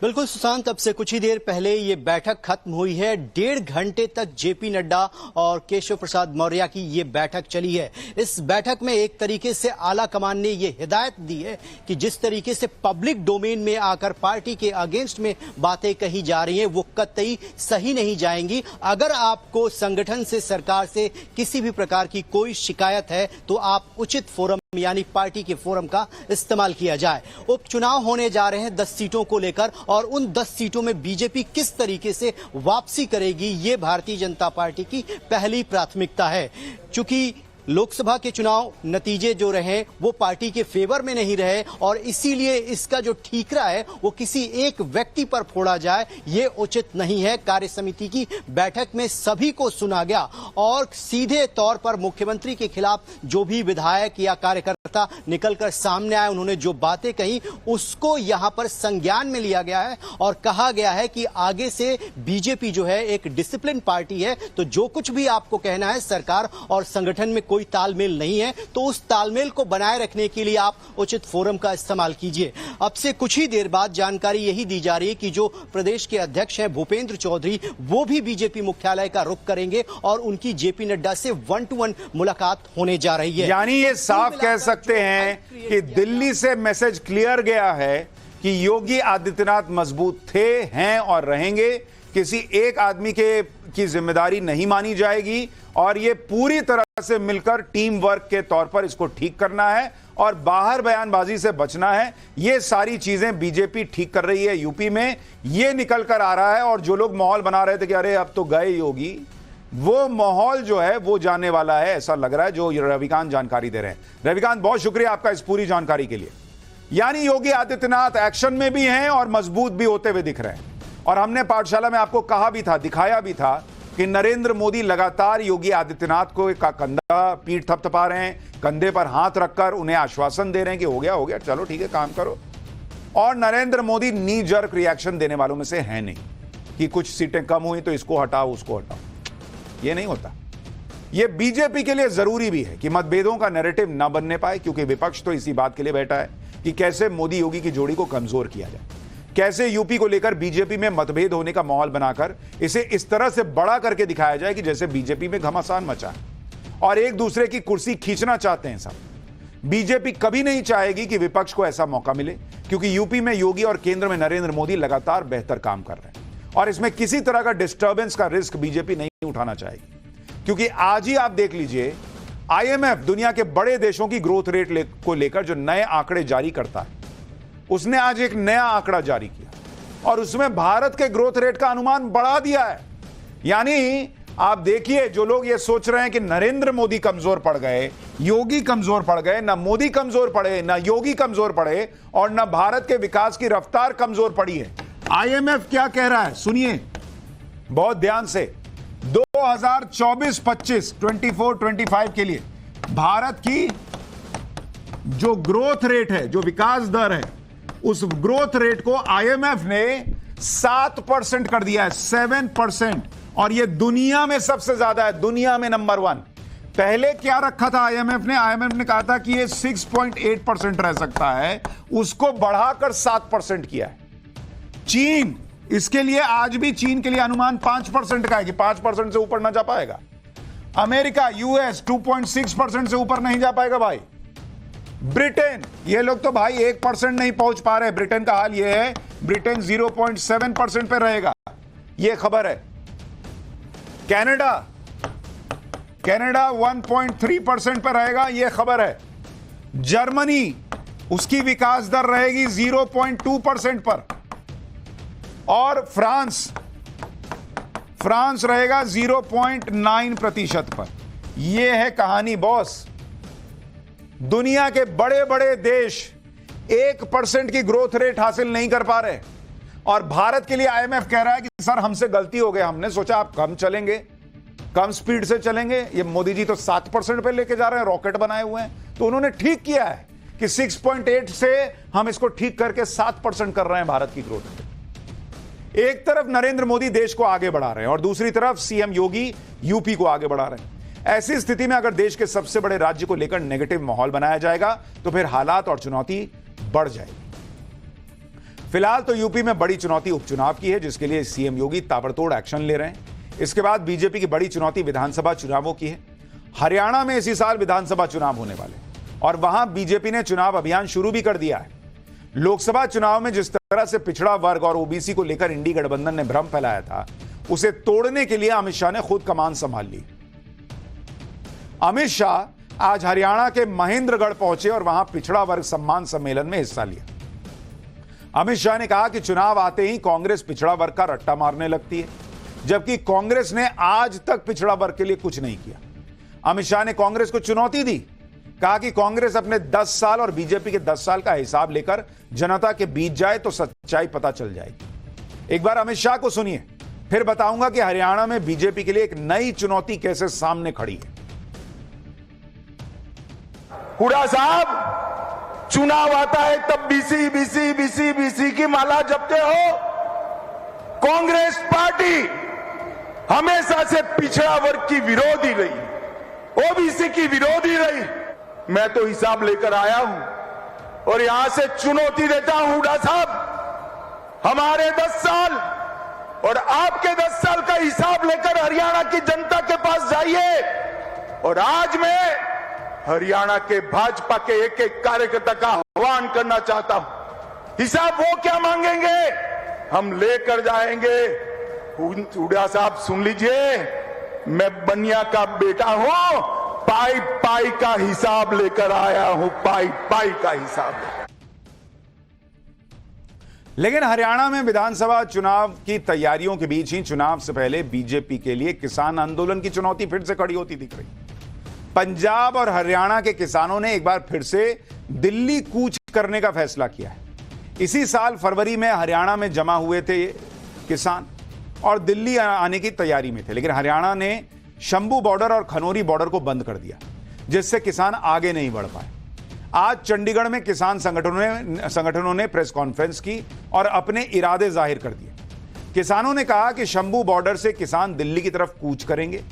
बिल्कुल सुशांत, अब से कुछ ही देर पहले ये बैठक खत्म हुई है। 1.5 घंटे तक जेपी नड्डा और केशव प्रसाद मौर्य की ये बैठक चली है। इस बैठक में एक तरीके से आला कमान ने ये हिदायत दी है कि जिस तरीके से पब्लिक डोमेन में आकर पार्टी के अगेंस्ट में बातें कही जा रही हैं, वो कतई सही नहीं जाएंगी। अगर आपको संगठन से, सरकार से किसी भी प्रकार की कोई शिकायत है तो आप उचित फोरम यानी पार्टी के फोरम का इस्तेमाल किया जाए। उपचुनाव होने जा रहे हैं 10 सीटों को लेकर और उन 10 सीटों में बीजेपी किस तरीके से वापसी करेगी, ये भारतीय जनता पार्टी की पहली प्राथमिकता है। चूंकि लोकसभा के चुनाव नतीजे जो रहे वो पार्टी के फेवर में नहीं रहे और इसीलिए इसका जो ठीकरा है वो किसी एक व्यक्ति पर फोड़ा जाए, ये उचित नहीं है। कार्य समिति की बैठक में सभी को सुना गया और सीधे तौर पर मुख्यमंत्री के खिलाफ जो भी विधायक या कार्यकर्ता निकलकर सामने आए, उन्होंने जो बातें कही उसको यहां पर संज्ञान में लिया गया है और कहा गया है कि आगे से बीजेपी जो है एक डिसिप्लिन पार्टी है, तो जो कुछ भी आपको कहना है, सरकार और संगठन में कोई तालमेल नहीं है तो उस तालमेल को बनाए रखने के लिए आप उचित फोरम का इस्तेमाल कीजिए। अब से कुछ ही देर बाद जानकारी यही दी जा रही है कि जो प्रदेश के अध्यक्ष हैं भूपेंद्र चौधरी, वो भी बीजेपी मुख्यालय का रुख करेंगे और उनकी जेपी नड्डा से 1-to-1 मुलाकात होने जा रही है। यानी ये साफ कह सकते हैं कि दिल्ली से मैसेज क्लियर गया है कि योगी आदित्यनाथ मजबूत थे, हैं और रहेंगे। किसी एक आदमी की जिम्मेदारी नहीं मानी जाएगी और ये पूरी तरह से मिलकर टीम वर्क के तौर पर इसको ठीक करना है और बाहर बयानबाजी से बचना है। ये सारी चीजें बीजेपी ठीक कर रही है यूपी में, ये निकल कर आ रहा है। और जो लोग माहौल बना रहे थे कि अरे अब तो गए योगी, वो माहौल जो है वो जाने वाला है, ऐसा लग रहा है, जो रविकांत जानकारी दे रहे हैं। रविकांत, बहुत शुक्रिया आपका इस पूरी जानकारी के लिए। यानी योगी आदित्यनाथ एक्शन में भी हैं और मजबूत भी होते हुए दिख रहे हैं। और हमने पाठशाला में आपको कहा भी था, दिखाया भी था कि नरेंद्र मोदी लगातार योगी आदित्यनाथ को का कंधा पीठ थपथपा रहे हैं, कंधे पर हाथ रखकर उन्हें आश्वासन दे रहे हैं कि हो गया, चलो ठीक है, काम करो। और नरेंद्र मोदी नी जर्क रिएक्शन देने वालों में से है नहीं कि कुछ सीटें कम हुई तो इसको हटाओ उसको हटाओ, ये नहीं होता। ये बीजेपी के लिए जरूरी भी है कि मतभेदों का नैरेटिव ना बनने पाए, क्योंकि विपक्ष तो इसी बात के लिए बैठा है कि कैसे मोदी योगी की जोड़ी को कमजोर किया जाए, कैसे यूपी को लेकर बीजेपी में मतभेद होने का माहौल बनाकर इसे इस तरह से बड़ा करके दिखाया जाए कि जैसे बीजेपी में घमासान मचा है और एक दूसरे की कुर्सी खींचना चाहते हैं सब। बीजेपी कभी नहीं चाहेगी कि विपक्ष को ऐसा मौका मिले, क्योंकि यूपी में योगी और केंद्र में नरेंद्र मोदी लगातार बेहतर काम कर रहे हैं और इसमें किसी तरह का डिस्टर्बेंस का रिस्क बीजेपी नहीं उठाना चाहेगी। क्योंकि आज ही आप देख लीजिए, आईएमएफ दुनिया के बड़े देशों की ग्रोथ रेट को लेकर जो नए आंकड़े जारी करता है, उसने आज एक नया आंकड़ा जारी किया और उसमें भारत के ग्रोथ रेट का अनुमान बढ़ा दिया है। यानी आप देखिए, जो लोग ये सोच रहे हैं कि नरेंद्र मोदी कमजोर पड़ गए, योगी कमजोर पड़ गए, ना मोदी कमजोर पड़े, ना योगी कमजोर पड़े और ना भारत के विकास की रफ्तार कमजोर पड़ी है। आईएमएफ क्या कह रहा है, सुनिए बहुत ध्यान से। 2024-25 24-25 के लिए भारत की जो ग्रोथ रेट है, जो विकास दर है, उस ग्रोथ रेट को आईएमएफ ने 7% कर दिया है, 7%। और ये दुनिया में सबसे ज्यादा है, दुनिया में नंबर 1। पहले क्या रखा था आईएमएफ ने? आईएमएफ ने कहा था कि ये 6.8% रह सकता है, उसको बढ़ाकर 7% किया है। चीन, इसके लिए आज भी चीन के लिए अनुमान 5% का है कि 5% से ऊपर ना जा पाएगा। अमेरिका, यूएस 2.6% से ऊपर नहीं जा पाएगा भाई। ब्रिटेन, ये लोग तो भाई 1% नहीं पहुंच पा रहे। ब्रिटेन का हाल ये है, ब्रिटेन 0.7% पे रहेगा, ये खबर है। कनाडा 1.3% पे रहेगा, यह खबर है। जर्मनी, उसकी विकास दर रहेगी 0.2% पर। और फ्रांस रहेगा 0.9% पर। यह है कहानी बॉस। दुनिया के बड़े बड़े देश 1% की ग्रोथ रेट हासिल नहीं कर पा रहे, और भारत के लिए आईएमएफ कह रहा है कि सर हमसे गलती हो गई, हमने सोचा आप कम चलेंगे, कम स्पीड से चलेंगे। ये मोदी जी तो 7% पे लेके जा रहे हैं, रॉकेट बनाए हुए हैं। तो उन्होंने ठीक किया है कि 6.8 से हम इसको ठीक करके 7% कर रहे हैं भारत की ग्रोथ। एक तरफ नरेंद्र मोदी देश को आगे बढ़ा रहे हैं और दूसरी तरफ सीएम योगी यूपी को आगे बढ़ा रहे हैं। ऐसी स्थिति में अगर देश के सबसे बड़े राज्य को लेकर नेगेटिव माहौल बनाया जाएगा तो फिर हालात और चुनौती बढ़ जाएगी। फिलहाल तो यूपी में बड़ी चुनौती उपचुनाव की है, जिसके लिए सीएम योगी ताबड़तोड़ एक्शन ले रहे हैं। इसके बाद बीजेपी की बड़ी चुनौती विधानसभा चुनावों की है। हरियाणा में इसी साल विधानसभा चुनाव होने वाले और वहां बीजेपी ने चुनाव अभियान शुरू भी कर दिया है। लोकसभा चुनाव में जिस तरह से पिछड़ा वर्ग और ओबीसी को लेकर इंडी गठबंधन ने भ्रम फैलाया था, उसे तोड़ने के लिए अमित शाह ने खुद कमान संभाल ली। अमित शाह आज हरियाणा के महेंद्रगढ़ पहुंचे और वहां पिछड़ा वर्ग सम्मान सम्मेलन में हिस्सा लिया। अमित शाह ने कहा कि चुनाव आते ही कांग्रेस पिछड़ा वर्ग का रट्टा मारने लगती है, जबकि कांग्रेस ने आज तक पिछड़ा वर्ग के लिए कुछ नहीं किया। अमित शाह ने कांग्रेस को चुनौती दी, कहा कि कांग्रेस अपने 10 साल और बीजेपी के 10 साल का हिसाब लेकर जनता के बीच जाए तो सच्चाई पता चल जाएगी। एक बार अमित शाह को सुनिए, फिर बताऊंगा कि हरियाणा में बीजेपी के लिए एक नई चुनौती कैसे सामने खड़ी है। हुड्डा साहब, चुनाव आता है तब बीसी की माला जपते हो। कांग्रेस पार्टी हमेशा से पिछड़ा वर्ग की विरोधी रही, ओबीसी की विरोधी रही। मैं तो हिसाब लेकर आया हूं और यहां से चुनौती देता हूं हुड्डा साहब, हमारे 10 साल और आपके 10 साल का हिसाब लेकर हरियाणा की जनता के पास जाइए। और आज मैं हरियाणा के भाजपा के एक एक कार्यकर्ता का आह्वान करना चाहता हूं, हिसाब वो क्या मांगेंगे हम लेकर जाएंगे। हुड्डा साहब सुन लीजिए, मैं बनिया का बेटा हूं, पाई पाई का हिसाब लेकर आया हूं, पाई पाई का हिसाब। लेकिन हरियाणा में विधानसभा चुनाव की तैयारियों के बीच ही चुनाव से पहले बीजेपी के लिए किसान आंदोलन की चुनौती फिर से खड़ी होती दिख रही। पंजाब और हरियाणा के किसानों ने एक बार फिर से दिल्ली कूच करने का फैसला किया है। इसी साल फरवरी में हरियाणा में जमा हुए थे किसान और दिल्ली आने की तैयारी में थे, लेकिन हरियाणा ने शंभू बॉर्डर और खनौरी बॉर्डर को बंद कर दिया, जिससे किसान आगे नहीं बढ़ पाए। आज चंडीगढ़ में किसान संगठनों ने प्रेस कॉन्फ्रेंस की और अपने इरादे जाहिर कर दिए। किसानों ने कहा कि शंभू बॉर्डर से किसान दिल्ली की तरफ कूच करेंगे।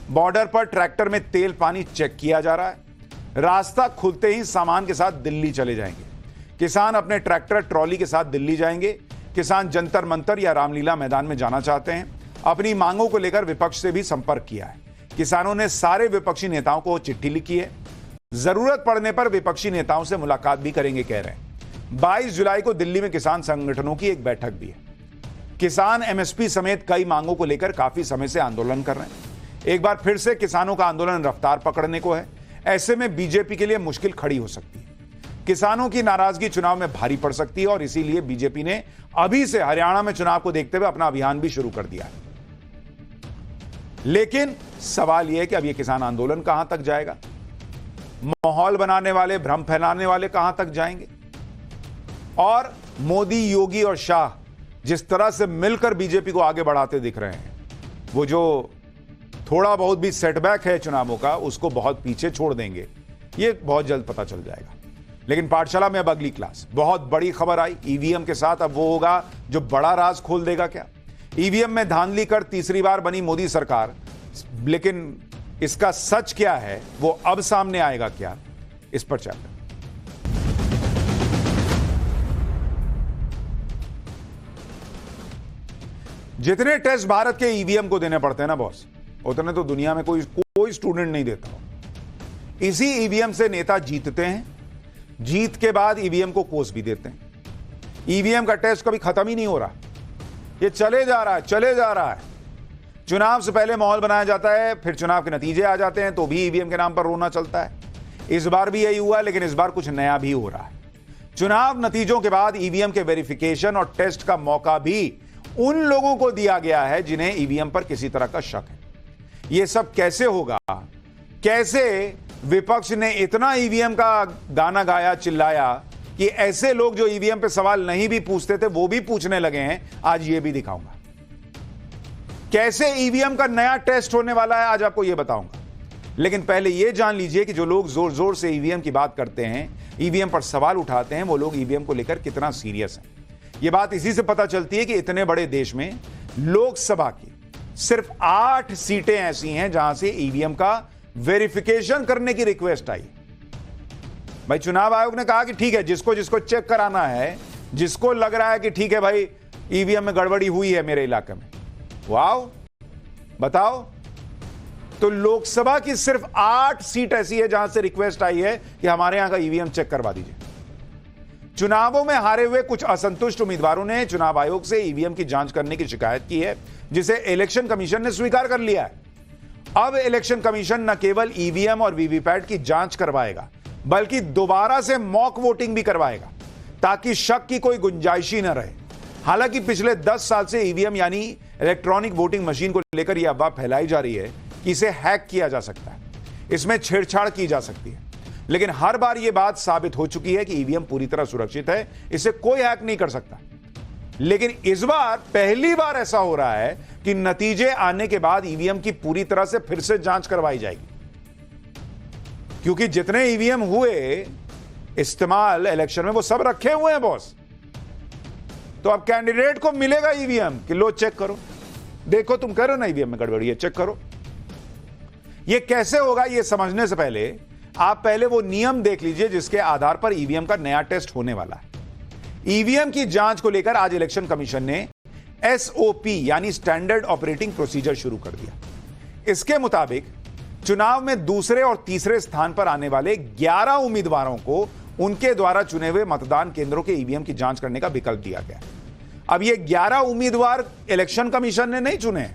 बॉर्डर पर ट्रैक्टर में तेल पानी चेक किया जा रहा है। रास्ता खुलते ही सामान के साथ दिल्ली चले जाएंगे। किसान अपने ट्रैक्टर ट्रॉली के साथ दिल्ली जाएंगे। किसान जंतर मंतर या रामलीला मैदान में जाना चाहते हैं। अपनी मांगों को लेकर विपक्ष से भी संपर्क किया है। किसानों ने सारे विपक्षी नेताओं को चिट्ठी लिखी है। जरूरत पड़ने पर विपक्षी नेताओं से मुलाकात भी करेंगे कह रहे हैं। 22 जुलाई को दिल्ली में किसान संगठनों की एक बैठक भी है। किसान एमएसपी समेत कई मांगों को लेकर काफी समय से आंदोलन कर रहे हैं। एक बार फिर से किसानों का आंदोलन रफ्तार पकड़ने को है। ऐसे में बीजेपी के लिए मुश्किल खड़ी हो सकती है। किसानों की नाराजगी चुनाव में भारी पड़ सकती है और इसीलिए बीजेपी ने अभी से हरियाणा में चुनाव को देखते हुए अपना अभियान भी शुरू कर दिया है। लेकिन सवाल यह है कि अब यह किसान आंदोलन कहां तक जाएगा? माहौल बनाने वाले, भ्रम फैलाने वाले कहां तक जाएंगे? और मोदी, योगी और शाह जिस तरह से मिलकर बीजेपी को आगे बढ़ाते दिख रहे हैं, वो जो थोड़ा बहुत भी सेटबैक है चुनावों का, उसको बहुत पीछे छोड़ देंगे। ये बहुत जल्द पता चल जाएगा। लेकिन पाठशाला में अब अगली क्लास, बहुत बड़ी खबर आई। ईवीएम के साथ अब वो होगा जो बड़ा राज खोल देगा क्या? ईवीएम में धांधली कर तीसरी बार बनी मोदी सरकार, लेकिन इसका सच क्या है वो अब सामने आएगा क्या? इस पर चर्चा। जितने टेस्ट भारत के ईवीएम को देने पड़ते हैं ना बॉस, उतने तो दुनिया में कोई स्टूडेंट नहीं देता हो। इसी ईवीएम से नेता जीतते हैं, जीत के बाद ईवीएम को कोस भी देते हैं। ईवीएम का टेस्ट कभी खत्म ही नहीं हो रहा, ये चले जा रहा है। चुनाव से पहले माहौल बनाया जाता है, फिर चुनाव के नतीजे आ जाते हैं तो भी ईवीएम के नाम पर रोना चलता है। इस बार भी यही हुआ, लेकिन इस बार कुछ नया भी हो रहा है। चुनाव नतीजों के बाद ईवीएम के वेरिफिकेशन और टेस्ट का मौका भी उन लोगों को दिया गया है जिन्हें ईवीएम पर किसी तरह का शक है। यह सब कैसे होगा? कैसे विपक्ष ने इतना ईवीएम का गाना गाया, चिल्लाया कि ऐसे लोग जो ईवीएम पे सवाल नहीं भी पूछते थे वो भी पूछने लगे हैं। आज ये भी दिखाऊंगा कैसे ईवीएम का नया टेस्ट होने वाला है, आज आपको यह बताऊंगा। लेकिन पहले यह जान लीजिए कि जो लोग जोर जोर से ईवीएम की बात करते हैं, ईवीएम पर सवाल उठाते हैं, वो लोग ईवीएम को लेकर कितना सीरियस हैं। यह बात इसी से पता चलती है कि इतने बड़े देश में लोकसभा की सिर्फ 8 सीटें ऐसी हैं जहां से ईवीएम का वेरिफिकेशन करने की रिक्वेस्ट आई। भाई चुनाव आयोग ने कहा कि ठीक है, जिसको जिसको चेक कराना है, जिसको लग रहा है कि ठीक है भाई ईवीएम में गड़बड़ी हुई है मेरे इलाके में, वो आओ बताओ। तो लोकसभा की सिर्फ 8 सीट ऐसी है जहां से रिक्वेस्ट आई है कि हमारे यहां का ईवीएम चेक करवा दीजिए। चुनावों में हारे हुए कुछ असंतुष्ट उम्मीदवारों ने चुनाव आयोग से ईवीएम की जांच करने की शिकायत की है, जिसे इलेक्शन कमीशन ने स्वीकार कर लिया है। अब इलेक्शन कमीशन न केवल ईवीएम और वीवीपैट की जांच करवाएगा, बल्कि दोबारा से मॉक वोटिंग भी करवाएगा, ताकि शक की कोई गुंजाइश ही न रहे। हालांकि पिछले 10 साल से ईवीएम यानी इलेक्ट्रॉनिक वोटिंग मशीन को लेकर यह अफवाह फैलाई जा रही है कि इसे हैक किया जा सकता है, इसमें छेड़छाड़ की जा सकती है। लेकिन हर बार यह बात साबित हो चुकी है कि ईवीएम पूरी तरह सुरक्षित है, इसे कोई हैक नहीं कर सकता। लेकिन इस बार पहली बार ऐसा हो रहा है कि नतीजे आने के बाद ईवीएम की पूरी तरह से फिर से जांच करवाई जाएगी, क्योंकि जितने ईवीएम हुए इस्तेमाल इलेक्शन में वो सब रखे हुए हैं बॉस। तो अब कैंडिडेट को मिलेगा ईवीएम कि लो चेक करो, देखो तुम कह रहे हो ना ईवीएम में गड़बड़ी है, चेक करो। ये कैसे होगा ये समझने से पहले आप पहले वो नियम देख लीजिए जिसके आधार पर ईवीएम का नया टेस्ट होने वाला है। ईवीएम की जांच को लेकर आज इलेक्शन कमीशन ने एसओपी यानी स्टैंडर्ड ऑपरेटिंग प्रोसीजर शुरू कर दिया। इसके मुताबिक चुनाव में दूसरे और तीसरे स्थान पर आने वाले 11 उम्मीदवारों को उनके द्वारा चुने हुए मतदान केंद्रों के ईवीएम की जांच करने का विकल्प दिया गया। अब ये 11 उम्मीदवार इलेक्शन कमीशन ने नहीं चुने,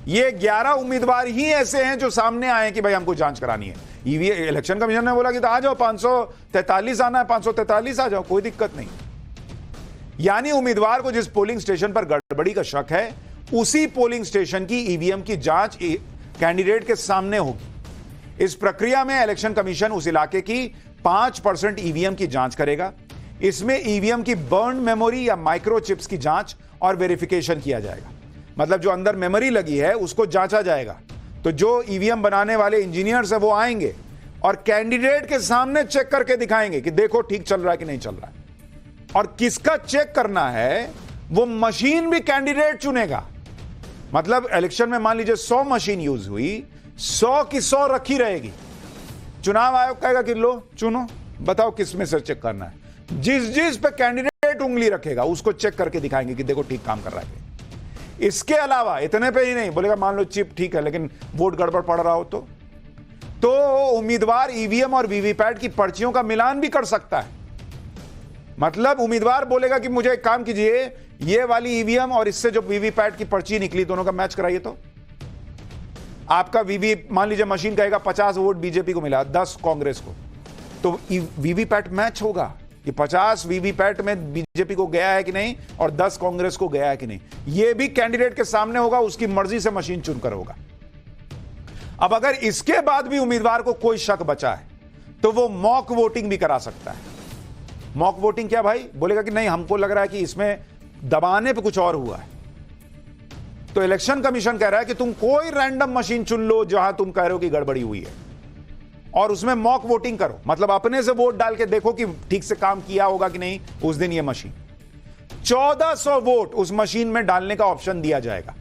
ये 11 उम्मीदवार ही ऐसे हैं जो सामने आए कि भाई हमको जांच करानी है। इलेक्शन कमीशन ने बोला कि तो आ जाओ, 543 आना है, 543 आ जाओ, कोई दिक्कत नहीं। यानी उम्मीदवार को जिस पोलिंग स्टेशन पर गड़बड़ी का शक है, उसी पोलिंग स्टेशन की ईवीएम की जांच कैंडिडेट के सामने होगी। इस प्रक्रिया में इलेक्शन कमीशन उस इलाके की 5% ईवीएम की जांच करेगा। इसमें ईवीएम की बर्न मेमोरी या माइक्रोचिप्स की जांच और वेरिफिकेशन किया जाएगा। मतलब जो अंदर मेमोरी लगी है उसको जांचा जाएगा। तो जो ईवीएम बनाने वाले इंजीनियर्स है वो आएंगे और कैंडिडेट के सामने चेक करके दिखाएंगे कि देखो ठीक चल रहा है कि नहीं चल रहा है। और किसका चेक करना है वो मशीन भी कैंडिडेट चुनेगा। मतलब इलेक्शन में मान लीजिए 100 मशीन यूज हुई, 100 की 100 रखी रहेगी। चुनाव आयोग कहेगा कि लो चुनो, बताओ किस में से चेक करना है। जिस पे कैंडिडेट उंगली रखेगा उसको चेक करके दिखाएंगे कि देखो ठीक काम कर रहा है। इसके अलावा इतने पे ही नहीं, बोलेगा मान लो चिप ठीक है लेकिन वोट गड़बड़ पड़ रहा हो तो उम्मीदवार ईवीएम और वीवीपैट की पर्चियों का मिलान भी कर सकता है। मतलब उम्मीदवार बोलेगा कि मुझे एक काम कीजिए, ये वाली ईवीएम और इससे जो वीवीपैट की पर्ची निकली दोनों का मैच कराइए। तो आपका मान लीजिए मशीन कहेगा 50 वोट बीजेपी को मिला, 10 कांग्रेस को, तो वीवीपैट मैच होगा कि 50 वीवीपैट में बीजेपी को गया है कि नहीं और 10 कांग्रेस को गया है कि नहीं। यह भी कैंडिडेट के सामने होगा, उसकी मर्जी से मशीन चुनकर होगा। अब अगर इसके बाद भी उम्मीदवार को कोई शक बचा है तो वो मॉक वोटिंग भी करा सकता है। मॉक वोटिंग क्या भाई? बोलेगा कि नहीं हमको लग रहा है कि इसमें दबाने पे कुछ और हुआ है। तो इलेक्शन कमीशन कह रहा है कि तुम कोई रैंडम मशीन चुन लो जहां तुम कह रहे हो कि गड़बड़ी हुई है, और उसमें मॉक वोटिंग करो, मतलब अपने से वोट डाल के देखो कि ठीक से काम किया होगा कि नहीं उस दिन ये मशीन। 1400 वोट उस मशीन में डालने का ऑप्शन दिया जाएगा।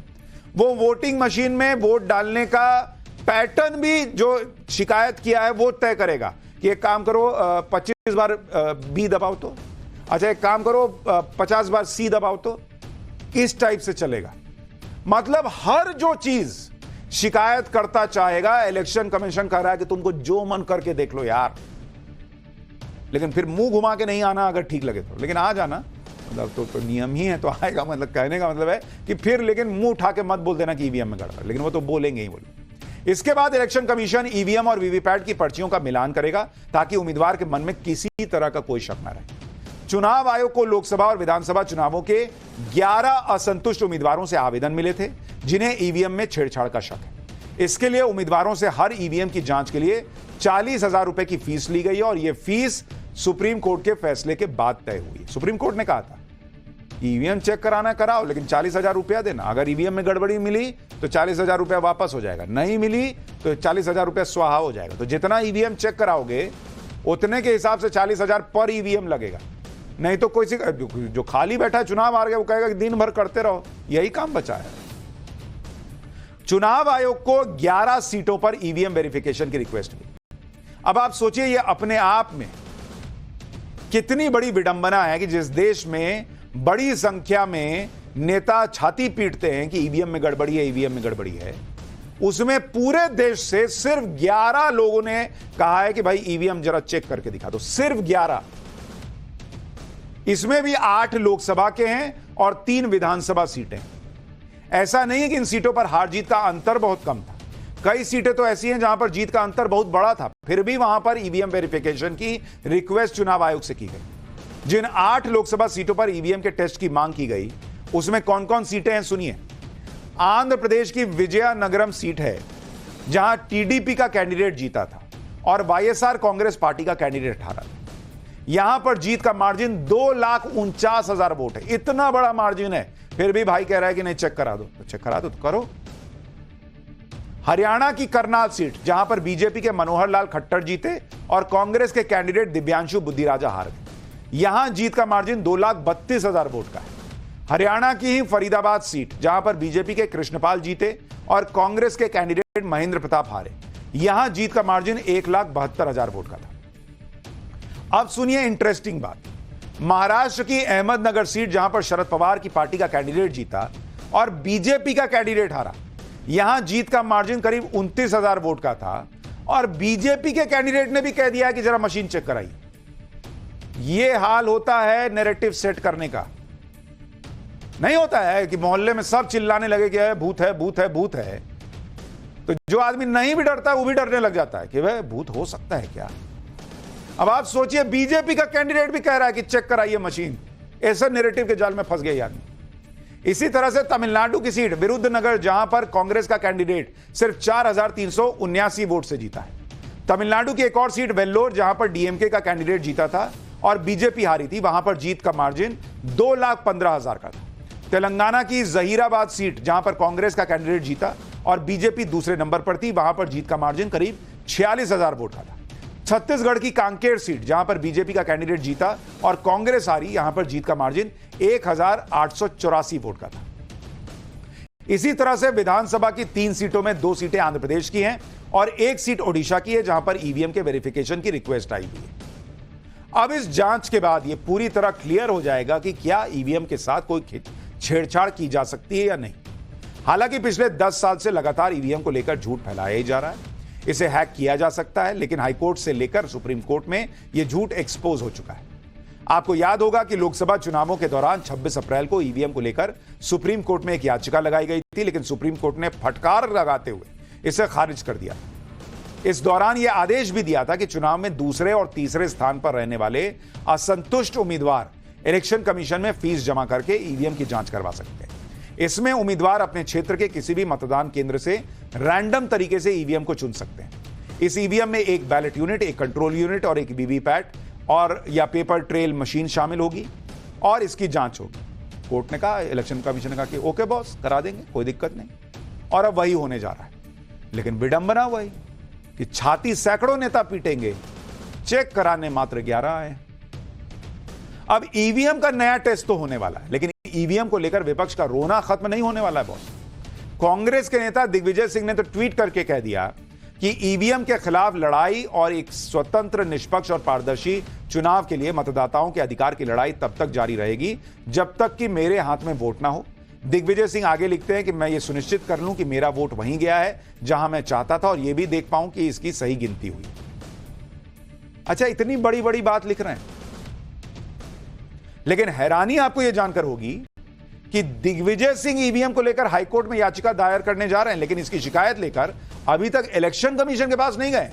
वो वोटिंग मशीन में वोट डालने का पैटर्न भी जो शिकायत किया है वो तय करेगा कि एक काम करो 25 बार बी दबाओ तो, अच्छा एक काम करो 50 बार सी दबाओ तो, इस टाइप से चलेगा। मतलब हर जो चीज शिकायत करता चाहेगा, इलेक्शन कमीशन कह रहा है कि तुमको जो मन करके देख लो यार, लेकिन फिर मुंह घुमा के नहीं आना अगर ठीक लगे तो, लेकिन आ जाना, मतलब तो नियम ही है तो आएगा। मतलब कहने का मतलब है कि फिर लेकिन मुंह उठा के मत बोल देना कि ईवीएम में गड़बड़, लेकिन वो तो बोलेंगे ही बोले। इसके बाद इलेक्शन कमीशन ईवीएम और वीवीपैट की पर्चियों का मिलान करेगा ताकि उम्मीदवार के मन में किसी तरह का कोई शक न रहे। चुनाव आयोग को लोकसभा और विधानसभा चुनावों के 11 असंतुष्ट उम्मीदवारों से आवेदन मिले थे जिन्हें ईवीएम में छेड़छाड़ का शक है। इसके लिए उम्मीदवारों से हर ईवीएम की जांच के लिए 40,000 रुपए की फीस ली गई और यह फीस सुप्रीम कोर्ट के फैसले के बाद तय हुई। सुप्रीम कोर्ट ने कहा था ईवीएम चेक कराना कराओ, लेकिन 40,000 रुपया देना। अगर ईवीएम में गड़बड़ी मिली तो 40,000 रुपया वापस हो जाएगा, नहीं मिली तो 40,000 रुपया स्वाहा हो जाएगा। तो जितना ईवीएम चेक कराओगे उतने के हिसाब से 40,000 पर ईवीएम लगेगा। नहीं तो कोई जो खाली बैठा चुनाव हार गया वो कहेगा कि दिन भर करते रहो, यही काम बचा है। चुनाव आयोग को 11 सीटों पर ईवीएम वेरिफिकेशन की रिक्वेस्ट हुई। अब आप सोचिए ये अपने आप में कितनी बड़ी विडंबना है कि जिस देश में बड़ी संख्या में नेता छाती पीटते हैं कि ईवीएम में गड़बड़ी है, ईवीएम में गड़बड़ी है, उसमें पूरे देश से सिर्फ 11 लोगों ने कहा है कि भाई ईवीएम जरा चेक करके दिखा दो। सिर्फ 11। इसमें भी 8 लोकसभा के हैं और 3 विधानसभा सीटें। ऐसा नहीं है कि इन सीटों पर हार जीत का अंतर बहुत कम था, कई सीटें तो ऐसी हैं जहां पर जीत का अंतर बहुत बड़ा था, फिर भी वहां पर ईवीएम वेरिफिकेशन की रिक्वेस्ट चुनाव आयोग से की गई। जिन 8 लोकसभा सीटों पर ईवीएम के टेस्ट की मांग की गई उसमें कौन कौन सीटें हैं सुनिए। आंध्र प्रदेश की विजयनगरम सीट है जहां टीडीपी का कैंडिडेट जीता था और वाईएसआर कांग्रेस पार्टी का कैंडिडेट हारा था। यहां पर जीत का मार्जिन 2,49,000 वोट है। इतना बड़ा मार्जिन है, फिर भी भाई कह रहा है कि नहीं चेक करा दो, तो चेक करा दो तो करो। हरियाणा की करनाल सीट जहां पर बीजेपी के मनोहर लाल खट्टर जीते और कांग्रेस के कैंडिडेट दिव्यांशु बुद्धिराजा हार गए। यहां जीत का मार्जिन 2,32,000 वोट का है। हरियाणा की ही फरीदाबाद सीट जहां पर बीजेपी के कृष्णपाल जीते और कांग्रेस के कैंडिडेट महेंद्र प्रताप हारे, यहां जीत का मार्जिन 1,72,000 वोट का था। अब सुनिए इंटरेस्टिंग बात, महाराष्ट्र की अहमदनगर सीट जहां पर शरद पवार की पार्टी का कैंडिडेट जीता और बीजेपी का कैंडिडेट हारा, यहां जीत का मार्जिन करीब 29,000 वोट का था और बीजेपी के कैंडिडेट ने भी कह दिया कि जरा मशीन चेक कराइए। यह हाल होता है नैरेटिव सेट करने का। नहीं होता है कि मोहल्ले में सब चिल्लाने लगे कि भूत है भूत है भूत है, तो जो आदमी नहीं भी डरता है वो भी डरने लग जाता है कि भाई भूत हो सकता है क्या। अब आप सोचिए बीजेपी का कैंडिडेट भी कह रहा है कि चेक कराइए मशीन, ऐसे नैरेटिव के जाल में फंस गए आदमी। इसी तरह से तमिलनाडु की सीट विरुद्धनगर जहां पर कांग्रेस का कैंडिडेट सिर्फ 4,379 वोट से जीता है। तमिलनाडु की एक और सीट वेल्लोर जहां पर डीएमके का कैंडिडेट जीता था और बीजेपी हारी थी, वहां पर जीत का मार्जिन 2,15,000 का था। तेलंगाना की जहीराबाद सीट जहां पर कांग्रेस का कैंडिडेट जीता और बीजेपी दूसरे नंबर पर थी, वहां पर जीत का मार्जिन करीब 46,000 वोट का था। छत्तीसगढ़ की कांकेर सीट जहां पर बीजेपी का कैंडिडेट जीता और कांग्रेस हारी, यहां पर जीत का मार्जिन 1,884 वोट का था। इसी तरह से विधानसभा की 3 सीटों में 2 सीटें आंध्र प्रदेश की हैं और 1 सीट ओडिशा की है जहां पर ईवीएम के वेरिफिकेशन की रिक्वेस्ट आई हुई है। अब इस जांच के बाद यह पूरी तरह क्लियर हो जाएगा कि क्या ईवीएम के साथ कोई छेड़छाड़ की जा सकती है या नहीं। हालांकि पिछले 10 साल से लगातार ईवीएम को लेकर झूठ फैलाया ही जा रहा है, इसे हैक किया जा सकता है, लेकिन हाईकोर्ट से लेकर सुप्रीम कोर्ट में यह झूठ एक्सपोज हो चुका है। आपको याद होगा कि लोकसभा चुनावों के दौरान 26 अप्रैल को ईवीएम को लेकर सुप्रीम कोर्ट में एक याचिका लगाई गई थी, लेकिन सुप्रीम कोर्ट ने फटकार लगाते हुए इसे खारिज कर दिया। इस दौरान यह आदेश भी दिया था कि चुनाव में दूसरे और तीसरे स्थान पर रहने वाले असंतुष्ट उम्मीदवार इलेक्शन कमीशन में फीस जमा करके ईवीएम की जांच करवा सकते हैं। इसमें उम्मीदवार अपने क्षेत्र के किसी भी मतदान केंद्र से रैंडम तरीके से ईवीएम को चुन सकते हैं। इस ईवीएम में एक बैलेट यूनिट, एक कंट्रोल यूनिट और एक वीवीपैट और या पेपर ट्रेल मशीन शामिल होगी और इसकी जांच होगी। कोर्ट ने कहा, इलेक्शन कमीशन ने कहा कि ओके बॉस, करा देंगे, कोई दिक्कत नहीं। और अब वही होने जा रहा है, लेकिन विडंबना वही कि छाती सैकड़ों नेता पीटेंगे, चेक कराने मात्र 11 आए। अब ईवीएम का नया टेस्ट तो होने वाला है, लेकिन ईवीएम को लेकर विपक्ष का रोना खत्म नहीं होने वाला है बॉस। कांग्रेस के नेता दिग्विजय सिंह ने तो ट्वीट करके कह दिया कि ईवीएम के खिलाफ लड़ाई और एक स्वतंत्र, निष्पक्ष और पारदर्शी चुनाव के लिए मतदाताओं के अधिकार की लड़ाई तब तक जारी रहेगी जब तक कि मेरे हाथ में वोट ना हो। दिग्विजय सिंह आगे लिखते हैं कि मैं ये सुनिश्चित कर लूं कि मेरा वोट वहीं गया है जहां मैं चाहता था और यह भी देख पाऊं कि इसकी सही गिनती हुई। अच्छा, इतनी बड़ी बड़ी बात लिख रहे हैं, लेकिन हैरानी आपको यह जानकर होगी कि दिग्विजय सिंह ईवीएम को लेकर हाईकोर्ट में याचिका दायर करने जा रहे हैं, लेकिन इसकी शिकायत लेकर अभी तक इलेक्शन कमीशन के पास नहीं गए।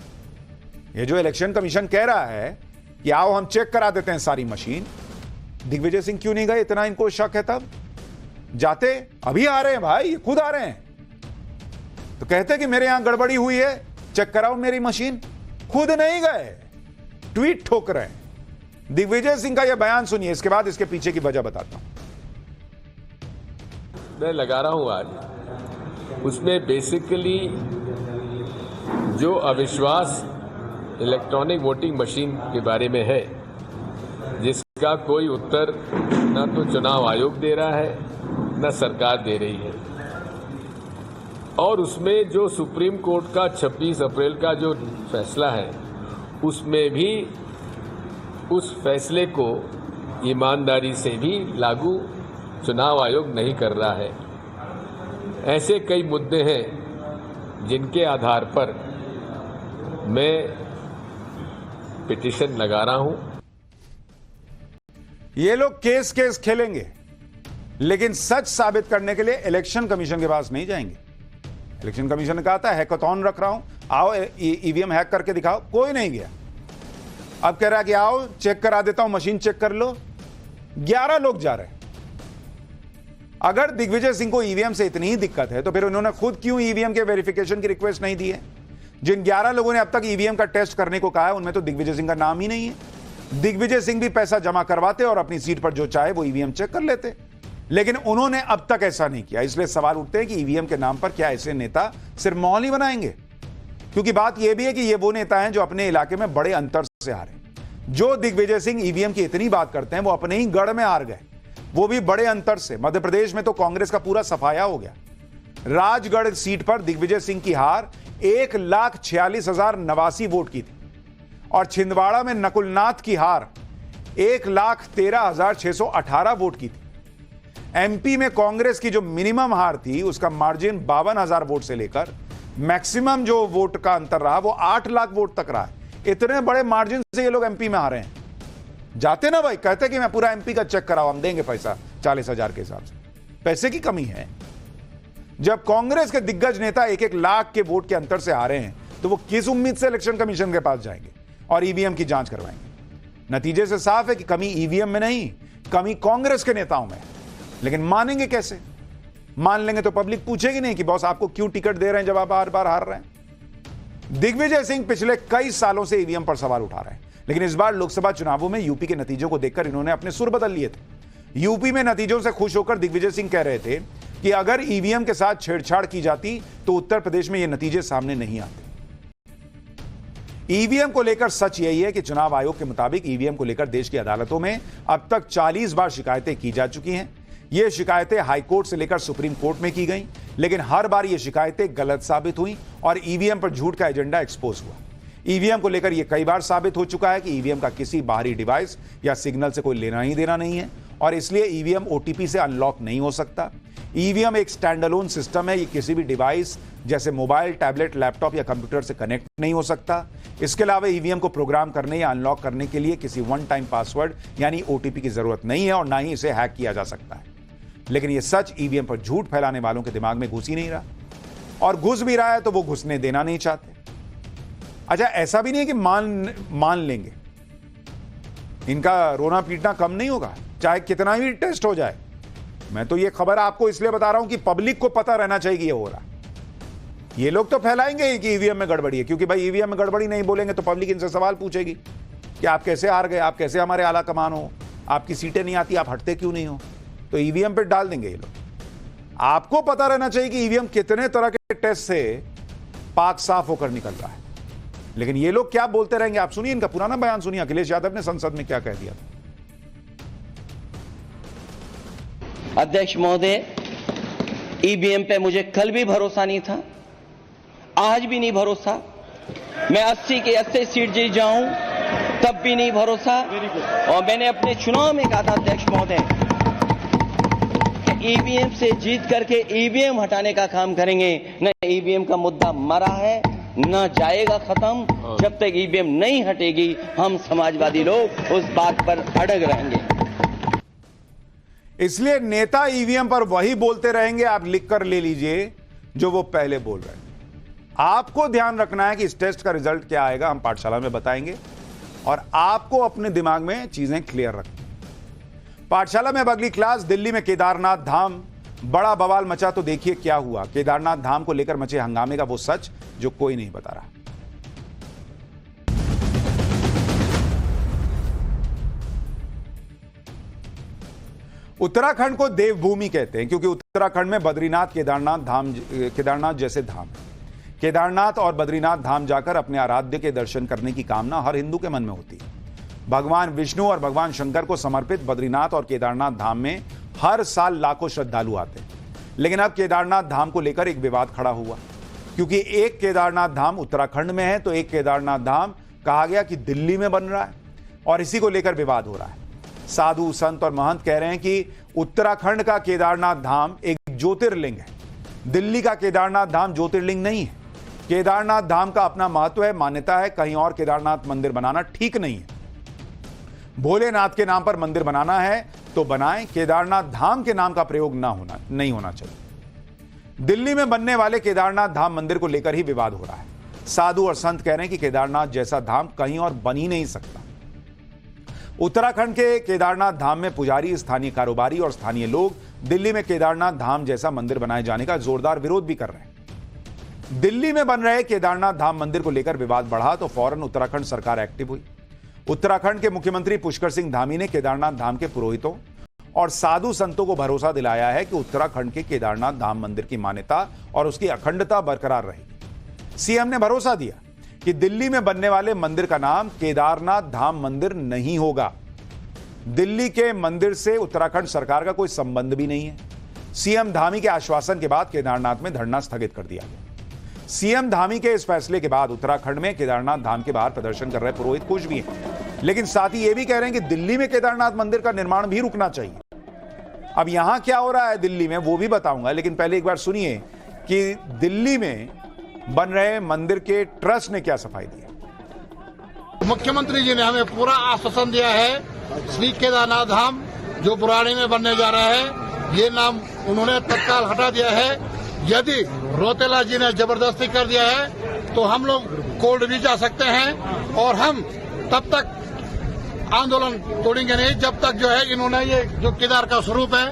ये जो इलेक्शन कमीशन कह रहा है कि आओ हम चेक करा देते हैं सारी मशीन, दिग्विजय सिंह क्यों नहीं गए? इतना इनको शक है तब जाते। अभी आ रहे हैं भाई, खुद आ रहे हैं, तो कहते कि मेरे यहां गड़बड़ी हुई है, चेक कराओ मेरी मशीन। खुद नहीं गए, ट्वीट ठोक रहे हैं। दिग्विजय सिंह का यह बयान सुनिए, इसके बाद इसके पीछे की वजह बताता हूं। मैं लगा रहा हूं आज, उसमें बेसिकली जो अविश्वास इलेक्ट्रॉनिक वोटिंग मशीन के बारे में है, जिसका कोई उत्तर न तो चुनाव आयोग दे रहा है न सरकार दे रही है, और उसमें जो सुप्रीम कोर्ट का 26 अप्रैल का जो फैसला है, उसमें भी उस फैसले को ईमानदारी से भी लागू चुनाव आयोग नहीं कर रहा है। ऐसे कई मुद्दे हैं जिनके आधार पर मैं पिटीशन लगा रहा हूं। ये लोग केस खेलेंगे, लेकिन सच साबित करने के लिए इलेक्शन कमीशन के पास नहीं जाएंगे। इलेक्शन कमीशन ने कहा था हैकाथॉन रख रहा हूं, आओ ईवीएम हैक करके दिखाओ, कोई नहीं गया। अब कह रहा है कि आओ चेक करा देता हूं, मशीन चेक कर लो। 11 लोग जा रहे हैं। अगर दिग्विजय सिंह को ईवीएम से इतनी ही दिक्कत है तो फिर उन्होंने खुद क्यों ईवीएम के वेरिफिकेशन की रिक्वेस्ट नहीं दी है? जिन 11 लोगों ने अब तक ईवीएम का टेस्ट करने को कहा है, उनमें तो दिग्विजय सिंह का नाम ही नहीं है। दिग्विजय सिंह भी पैसा जमा करवाते और अपनी सीट पर जो चाहे वो ईवीएम चेक कर लेते, लेकिन उन्होंने अब तक ऐसा नहीं किया। इसलिए सवाल उठते हैं कि ईवीएम के नाम पर क्या ऐसे नेता सिर्फ माहौल ही बनाएंगे? क्योंकि बात यह भी है कि ये वो नेता हैं जो अपने इलाके में बड़े अंतर से हारे। जो दिग्विजय सिंह ईवीएम की इतनी बात करते हैं, वो अपने ही गढ़ में हार गए, वो भी बड़े अंतर से। मध्य प्रदेश में तो कांग्रेस का पूरा सफाया हो गया। राजगढ़ सीट पर दिग्विजय सिंह की हार 1,46,089 वोट की थी, और छिंदवाड़ा में नकुलनाथ की हार 1,13,618 वोट की थी। एमपी में कांग्रेस की जो मिनिमम हार थी, उसका मार्जिन 52,000 वोट से लेकर मैक्सिमम जो वोट का अंतर रहा वो 8 लाख वोट तक रहा है। इतने बड़े मार्जिन से ये लोग एमपी में आ रहे हैं। जाते ना भाई, कहते कि मैं पूरा एमपी का चेक कराओ, हम देंगे पैसा 40,000 के हिसाब से। पैसे की कमी है। जब कांग्रेस के दिग्गज नेता 1-1 लाख के वोट के अंतर से आ रहे हैं, तो वो किस उम्मीद से इलेक्शन कमीशन के पास जाएंगे और ईवीएम की जांच करवाएंगे? नतीजे से साफ है कि कमी ईवीएम में नहीं, कमी कांग्रेस के नेताओं में। लेकिन मानेंगे कैसे? मान लेंगे तो पब्लिक पूछेगी नहीं कि बॉस आपको क्यों टिकट दे रहे हैं जब आप बार बार हार रहे हैं। दिग्विजय सिंह पिछले कई सालों से ईवीएम पर सवाल उठा रहे हैं, लेकिन इस बार लोकसभा चुनावों में यूपी के नतीजों को देखकर इन्होंने अपने सुर बदल लिए थे। यूपी में नतीजों से खुश होकर दिग्विजय सिंह कह रहे थे कि अगर ईवीएम के साथ छेड़छाड़ की जाती तो उत्तर प्रदेश में ये नतीजे सामने नहीं आते। ईवीएम को लेकर सच यही है कि चुनाव आयोग के मुताबिक ईवीएम को लेकर देश की अदालतों में अब तक 40 बार शिकायतें की जा चुकी हैं। ये शिकायतें हाईकोर्ट से लेकर सुप्रीम कोर्ट में की गई, लेकिन हर बार ये शिकायतें गलत साबित हुई और ईवीएम पर झूठ का एजेंडा एक्सपोज हुआ। ईवीएम को लेकर यह कई बार साबित हो चुका है कि ईवीएम का किसी बाहरी डिवाइस या सिग्नल से कोई लेना ही देना नहीं है, और इसलिए ईवीएम ओटीपी से अनलॉक नहीं हो सकता। ईवीएम एक स्टैंडअलोन सिस्टम है, ये किसी भी डिवाइस जैसे मोबाइल, टैबलेट, लैपटॉप या कंप्यूटर से कनेक्ट नहीं हो सकता। इसके अलावा ईवीएम को प्रोग्राम करने या अनलॉक करने के लिए किसी वन टाइम पासवर्ड यानी ओटीपी की जरूरत नहीं है, और ना ही इसे हैक किया जा सकता है। लेकिन यह सच ईवीएम पर झूठ फैलाने वालों के दिमाग में घुस ही नहीं रहा, और घुस भी रहा है तो वो घुसने देना नहीं चाहते। अच्छा, ऐसा भी नहीं है कि मान लेंगे, इनका रोना पीटना कम नहीं होगा चाहे कितना भी टेस्ट हो जाए। मैं तो ये खबर आपको इसलिए बता रहा हूं कि पब्लिक को पता रहना चाहिए कि ये हो रहा है। ये लोग तो फैलाएंगे ही कि ईवीएम में गड़बड़ी है, क्योंकि भाई ईवीएम में गड़बड़ी नहीं बोलेंगे तो पब्लिक इनसे सवाल पूछेगी कि आप कैसे हार गए, आप कैसे हमारे आला कमान हो, आपकी सीटें नहीं आती, आप हटते क्यों नहीं हो। तो ईवीएम पे डाल देंगे ये लोग। आपको पता रहना चाहिए कि ईवीएम कितने तरह के टेस्ट से पाक साफ होकर निकल रहा है। लेकिन ये लोग क्या बोलते रहेंगे, आप सुनिए इनका पुराना बयान सुनिए, अखिलेश यादव ने संसद में क्या कह दिया। अध्यक्ष महोदय, ईवीएम पे मुझे कल भी भरोसा नहीं था, आज भी नहीं भरोसा। मैं 80 के 80 सीट जीत जाऊं तब भी नहीं भरोसा। और मैंने अपने चुनाव में कहा था अध्यक्ष महोदय, ईवीएम से जीत करके ईवीएम हटाने का काम करेंगे। न ईवीएम का मुद्दा मरा है, न जाएगा खत्म। जब तक ईवीएम नहीं हटेगी हम समाजवादी लोग उस बात पर अड़ग रहेंगे। इसलिए नेता ईवीएम पर वही बोलते रहेंगे, आप लिख कर ले लीजिए जो वो पहले बोल रहे हैं। आपको ध्यान रखना है कि इस टेस्ट का रिजल्ट क्या आएगा हम पाठशाला में बताएंगे, और आपको अपने दिमाग में चीजें क्लियर रखनी। पाठशाला में अब अगली क्लास, दिल्ली में केदारनाथ धाम, बड़ा बवाल मचा तो देखिए क्या हुआ। केदारनाथ धाम को लेकर मचे हंगामे का वो सच जो कोई नहीं बता रहा। उत्तराखंड को देवभूमि कहते हैं क्योंकि उत्तराखंड में बद्रीनाथ केदारनाथ जैसे धाम है। केदारनाथ और बद्रीनाथ धाम जाकर अपने आराध्य के दर्शन करने की कामना हर हिंदू के मन में होती है। भगवान विष्णु और भगवान शंकर को समर्पित बद्रीनाथ और केदारनाथ धाम में हर साल लाखों श्रद्धालु आते हैं। लेकिन अब केदारनाथ धाम को लेकर एक विवाद खड़ा हुआ, क्योंकि एक केदारनाथ धाम उत्तराखंड में है तो एक केदारनाथ धाम कहा गया कि दिल्ली में बन रहा है, और इसी को लेकर विवाद हो रहा है। साधु संत और महंत कह रहे हैं कि उत्तराखंड का केदारनाथ धाम एक ज्योतिर्लिंग है, दिल्ली का केदारनाथ धाम ज्योतिर्लिंग नहीं है। केदारनाथ धाम का अपना महत्व है, मान्यता है, कहीं और केदारनाथ मंदिर बनाना ठीक नहीं है। भोलेनाथ के नाम पर मंदिर बनाना है तो बनाएं, केदारनाथ धाम के नाम का प्रयोग नहीं होना चाहिए। दिल्ली में बनने वाले केदारनाथ धाम मंदिर को लेकर ही विवाद हो रहा है। साधु और संत कह रहे हैं कि केदारनाथ जैसा धाम कहीं और बन ही नहीं सकता। उत्तराखंड के केदारनाथ धाम में पुजारी, स्थानीय कारोबारी और स्थानीय लोग दिल्ली में केदारनाथ धाम जैसा मंदिर बनाए जाने का जोरदार विरोध भी कर रहे हैं। दिल्ली में बन रहे केदारनाथ धाम मंदिर को लेकर विवाद बढ़ा तो फौरन उत्तराखंड सरकार एक्टिव हुई। उत्तराखंड के मुख्यमंत्री पुष्कर सिंह धामी ने केदारनाथ धाम के पुरोहितों और साधु संतों को भरोसा दिलाया है कि उत्तराखंड के केदारनाथ धाम मंदिर की मान्यता और उसकी अखंडता बरकरार रहेगी। सीएम ने भरोसा दिया कि दिल्ली में बनने वाले मंदिर का नाम केदारनाथ धाम मंदिर नहीं होगा। दिल्ली के मंदिर से उत्तराखंड सरकार का कोई संबंध भी नहीं है। सीएम धामी के आश्वासन के बाद केदारनाथ में धरना स्थगित कर दिया गया। सीएम धामी के इस फैसले के बाद उत्तराखंड में केदारनाथ धाम के बाहर प्रदर्शन कर रहे पुरोहित खुश भी हैं, लेकिन साथ ही यह भी कह रहे हैं कि दिल्ली में केदारनाथ मंदिर का निर्माण भी रुकना चाहिए। अब यहां क्या हो रहा है दिल्ली में वो भी बताऊंगा, लेकिन पहले एक बार सुनिए कि दिल्ली में बन रहे मंदिर के ट्रस्ट ने क्या सफाई दी। मुख्यमंत्री जी ने हमें पूरा आश्वासन दिया है, श्री केदारनाथ धाम जो बुराड़ी में बनने जा रहा है ये नाम उन्होंने तत्काल हटा दिया है। यदि रोतेला जी ने जबरदस्ती कर दिया है तो हम लोग कोर्ट भी जा सकते हैं, और हम तब तक आंदोलन तोड़ेंगे नहीं जब तक जो है इन्होंने ये जो केदार का स्वरूप है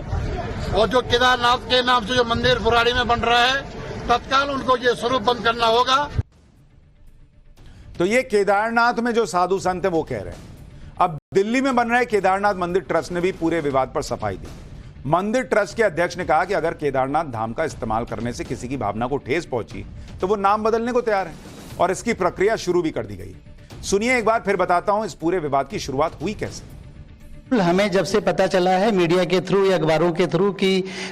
और जो केदारनाथ के नाम से जो मंदिर बुराड़ी में बन रहा है तत्काल उनको ये स्वरूप बंद करना होगा। तो ये केदारनाथ में जो साधु संत है वो कह रहे हैं। अब दिल्ली में बन रहे केदारनाथ मंदिर ट्रस्ट ने भी पूरे विवाद पर सफाई दी। मंदिर ट्रस्ट के अध्यक्ष ने कहा कि अगर केदारनाथ धाम का इस्तेमाल करने से किसी की भावना को ठेस पहुंची तो वो नाम बदलने को तैयार है, और इसकी प्रक्रिया शुरू भी कर दी गई। सुनिए एक बार फिर बताता हूं इस पूरे विवाद की शुरुआत हुई कैसे। हमें जब से पता चला है मीडिया के थ्रू या अखबारों के थ्रू कि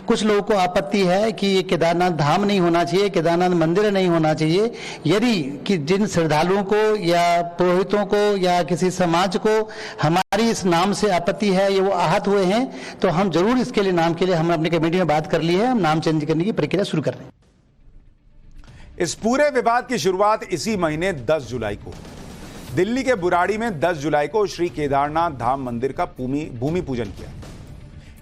कुछ लोगों को आपत्ति है कि ये केदारनाथ धाम नहीं होना चाहिए, केदारनाथ मंदिर नहीं होना चाहिए, यदि कि जिन श्रद्धालुओं को या पुरोहितों को या किसी समाज को हमारी इस नाम से आपत्ति है, ये वो आहत हुए हैं, तो हम जरूर इसके लिए नाम के लिए हम अपनी कमेटी में बात कर ली है, हम नाम चेंज करने की प्रक्रिया शुरू कर रहे हैं। इस पूरे विवाद की शुरुआत इसी महीने 10 जुलाई को दिल्ली के बुराड़ी में 10 जुलाई को श्री केदारनाथ धाम मंदिर का भूमि पूजन किया।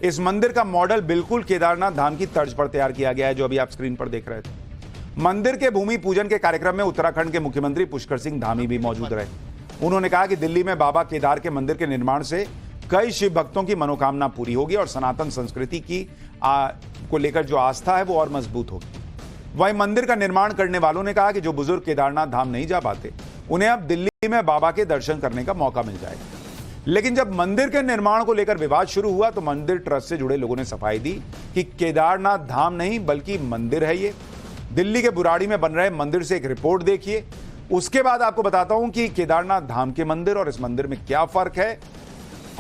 इस मंदिर का मॉडल बिल्कुल केदारनाथ धाम की तर्ज पर तैयार किया गया है, जो अभी आप स्क्रीन पर देख रहे थे। मंदिर के भूमि पूजन के कार्यक्रम में उत्तराखंड के मुख्यमंत्री पुष्कर सिंह धामी भी मौजूद रहे। उन्होंने कहा कि दिल्ली में बाबा केदार के मंदिर के निर्माण से कई शिव भक्तों की मनोकामना पूरी होगी और सनातन संस्कृति की को लेकर जो आस्था है वो और मजबूत होगी। वहीं मंदिर का निर्माण करने वालों ने कहा कि जो बुजुर्ग केदारनाथ धाम नहीं जा पाते उन्हें अब दिल्ली में बाबा के दर्शन करने का मौका मिल जाएगा। लेकिन जब मंदिर के निर्माण को लेकर विवाद शुरू हुआ तो मंदिर ट्रस्ट से जुड़े लोगों ने सफाई दी कि केदारनाथ धाम नहीं बल्कि मंदिर है ये। दिल्ली के बुराड़ी में बन रहे मंदिर से एक रिपोर्ट देखिए। उसके बाद आपको बताता हूं कि केदारनाथ धाम के मंदिर और इस मंदिर में क्या फर्क है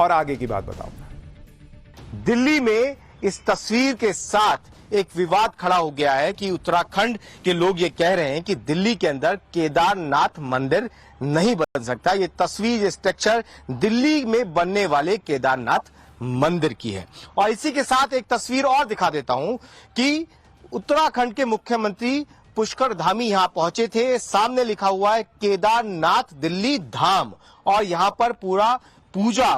और आगे की बात बताऊंगा। दिल्ली में इस तस्वीर के साथ एक विवाद खड़ा हो गया है कि उत्तराखंड के लोग ये कह रहे हैं कि दिल्ली के अंदर केदारनाथ मंदिर नहीं बन सकता। ये तस्वीर, ये स्ट्रक्चर दिल्ली में बनने वाले केदारनाथ मंदिर की है। और इसी के साथ एक तस्वीर और दिखा देता हूं कि उत्तराखंड के मुख्यमंत्री पुष्कर धामी यहां पहुंचे थे। सामने लिखा हुआ है केदारनाथ दिल्ली धाम और यहां पर पूरा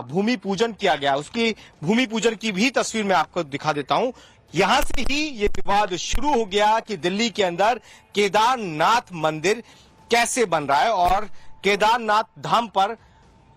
भूमि पूजन किया गया। उसकी भूमि पूजन की भी तस्वीर मैं आपको दिखा देता हूं। यहां से ही ये विवाद शुरू हो गया कि दिल्ली के अंदर केदारनाथ मंदिर कैसे बन रहा है और केदारनाथ धाम पर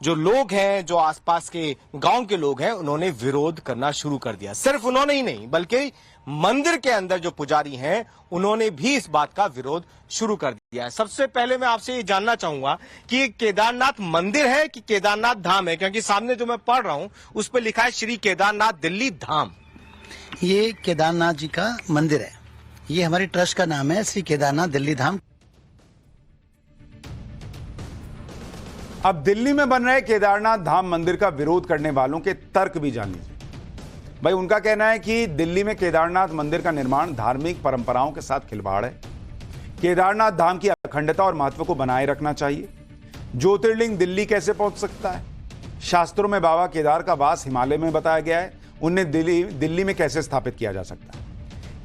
जो लोग हैं, जो आसपास के गांव के लोग हैं, उन्होंने विरोध करना शुरू कर दिया। सिर्फ उन्होंने ही नहीं बल्कि मंदिर के अंदर जो पुजारी हैं उन्होंने भी इस बात का विरोध शुरू कर दिया है। सबसे पहले मैं आपसे ये जानना चाहूंगा कि ये केदारनाथ मंदिर है कि केदारनाथ धाम है, क्योंकि सामने जो मैं पढ़ रहा हूं उस पर लिखा है श्री केदारनाथ दिल्ली धाम। ये केदारनाथ जी का मंदिर है। ये हमारी ट्रस्ट का नाम है, श्री केदारनाथ दिल्ली धाम। अब दिल्ली में बन रहे केदारनाथ धाम मंदिर का विरोध करने वालों के तर्क भी जान लीजिए। भाई, उनका कहना है कि दिल्ली में केदारनाथ मंदिर का निर्माण धार्मिक परंपराओं के साथ खिलवाड़ है। केदारनाथ धाम की अखंडता और महत्व को बनाए रखना चाहिए। ज्योतिर्लिंग दिल्ली कैसे पहुंच सकता है? शास्त्रों में बाबा केदार का वास हिमालय में बताया गया है, उन्हें दिल्ली में कैसे स्थापित किया जा सकता है?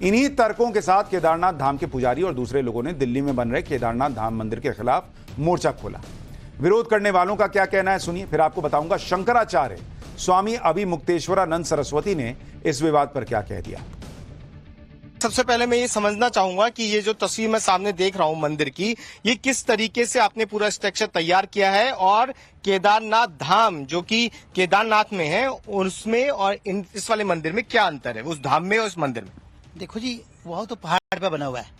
इन्हीं तर्कों के साथ केदारनाथ धाम के पुजारी और दूसरे लोगों ने दिल्ली में बन रहे केदारनाथ धाम मंदिर के खिलाफ मोर्चा खोला। विरोध करने वालों का क्या कहना है सुनिए, फिर आपको बताऊंगा शंकराचार्य स्वामी अभिमुक्तेश्वरानंद सरस्वती ने इस विवाद पर क्या कह दिया। सबसे पहले मैं ये समझना चाहूंगा कि ये जो तस्वीर मैं सामने देख रहा हूं मंदिर की, ये किस तरीके से आपने पूरा स्ट्रक्चर तैयार किया है और केदारनाथ धाम जो कि केदारनाथ में है उसमें और इस वाले मंदिर में क्या अंतर है, उस धाम में और इस मंदिर में? देखो जी, वो तो पहाड़ पे बना हुआ है।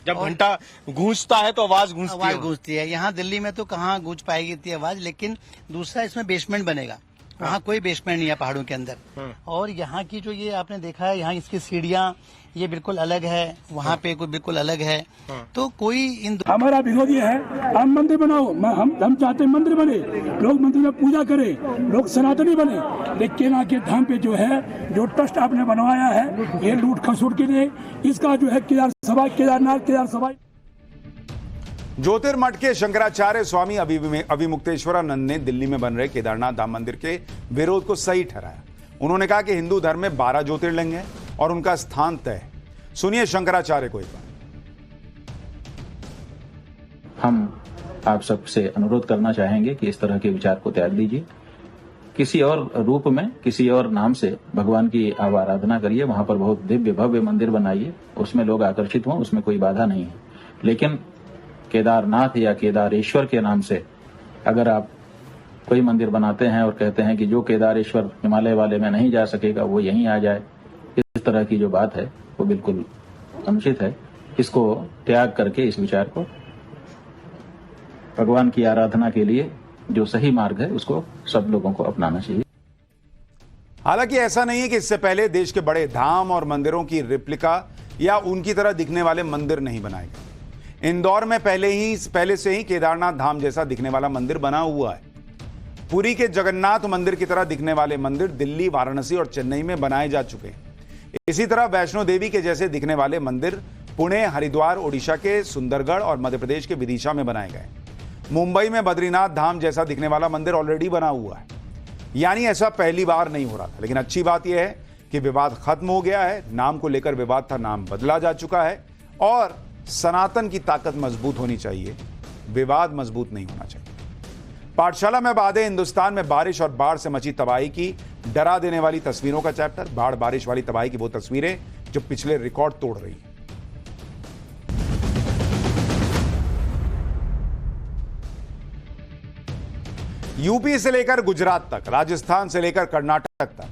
जब घंटा गूंजता है तो आवाज गूंजती है। यहाँ दिल्ली में तो कहाँ गूंज पाएगी इतनी आवाज, लेकिन दूसरा इसमें बेसमेंट बनेगा। वहाँ कोई बेसमेंट नहीं है पहाड़ों के अंदर। और यहाँ की जो ये आपने देखा है, यहाँ इसकी सीढ़ियाँ ये बिल्कुल अलग है, वहाँ पे कोई बिल्कुल अलग है। तो कोई हमारा विरोध ये है, हम मंदिर बनाओ, हम चाहते हैं मंदिर बने, लोग मंदिर में पूजा करें, लोग सनातनी बने। लेकिन केदार के धाम पे जो है, जो ट्रस्ट आपने बनवाया है, ये लूट खसोट के लिए, इसका जो है केदार सभा ज्योतिर्मठ के शंकराचार्य स्वामी अभिमुक्तेश्वरानंद ने दिल्ली में बन रहे केदारनाथ धाम मंदिर के विरोध को सही ठहराया। उन्होंने कहा कि हिंदू धर्म में 12 ज्योतिर्लिंग हैं और उनका स्थान तय है। सुनिए शंकराचार्य को एक बार। हम आप सबसे अनुरोध करना चाहेंगे कि इस तरह के विचार को त्याग दीजिए। किसी और रूप में, किसी और नाम से भगवान की आराधना करिए, वहां पर बहुत दिव्य भव्य मंदिर बनाइए, उसमें लोग आकर्षित हों, उसमें कोई बाधा नहीं है। लेकिन केदारनाथ या केदारेश्वर के नाम से अगर आप कोई मंदिर बनाते हैं और कहते हैं कि जो केदारेश्वर हिमालय वाले में नहीं जा सकेगा वो यहीं आ जाए, इस तरह की जो बात है वो बिल्कुल अनुचित है। इसको त्याग करके इस विचार को भगवान की आराधना के लिए जो सही मार्ग है उसको सब लोगों को अपनाना चाहिए। हालांकि ऐसा नहीं है कि इससे पहले देश के बड़े धाम और मंदिरों की रेप्लिका या उनकी तरह दिखने वाले मंदिर नहीं बनाए गए। इंदौर में पहले से ही केदारनाथ धाम जैसा दिखने वाला मंदिर बना हुआ है। पुरी के जगन्नाथ मंदिर की तरह दिखने वाले मंदिर दिल्ली, वाराणसी और चेन्नई में बनाए जा चुके हैं। इसी तरह वैष्णो देवी के जैसे दिखने वाले मंदिर पुणे, हरिद्वार, ओडिशा के सुंदरगढ़ और मध्य प्रदेश के विदिशा में बनाए गए। मुंबई में बद्रीनाथ धाम जैसा दिखने वाला मंदिर ऑलरेडी बना हुआ है। यानी ऐसा पहली बार नहीं हो रहा था। लेकिन अच्छी बात यह है कि विवाद खत्म हो गया है। नाम को लेकर विवाद था, नाम बदला जा चुका है और सनातन की ताकत मजबूत होनी चाहिए, विवाद मजबूत नहीं होना चाहिए। पाठशाला में बाधे हिंदुस्तान में बारिश और बाढ़ से मची तबाही की डरा देने वाली तस्वीरों का चैप्टर। बाढ़ बारिश वाली तबाही की वो तस्वीरें जो पिछले रिकॉर्ड तोड़ रही हैं। यूपी से लेकर गुजरात तक, राजस्थान से लेकर कर्नाटक तक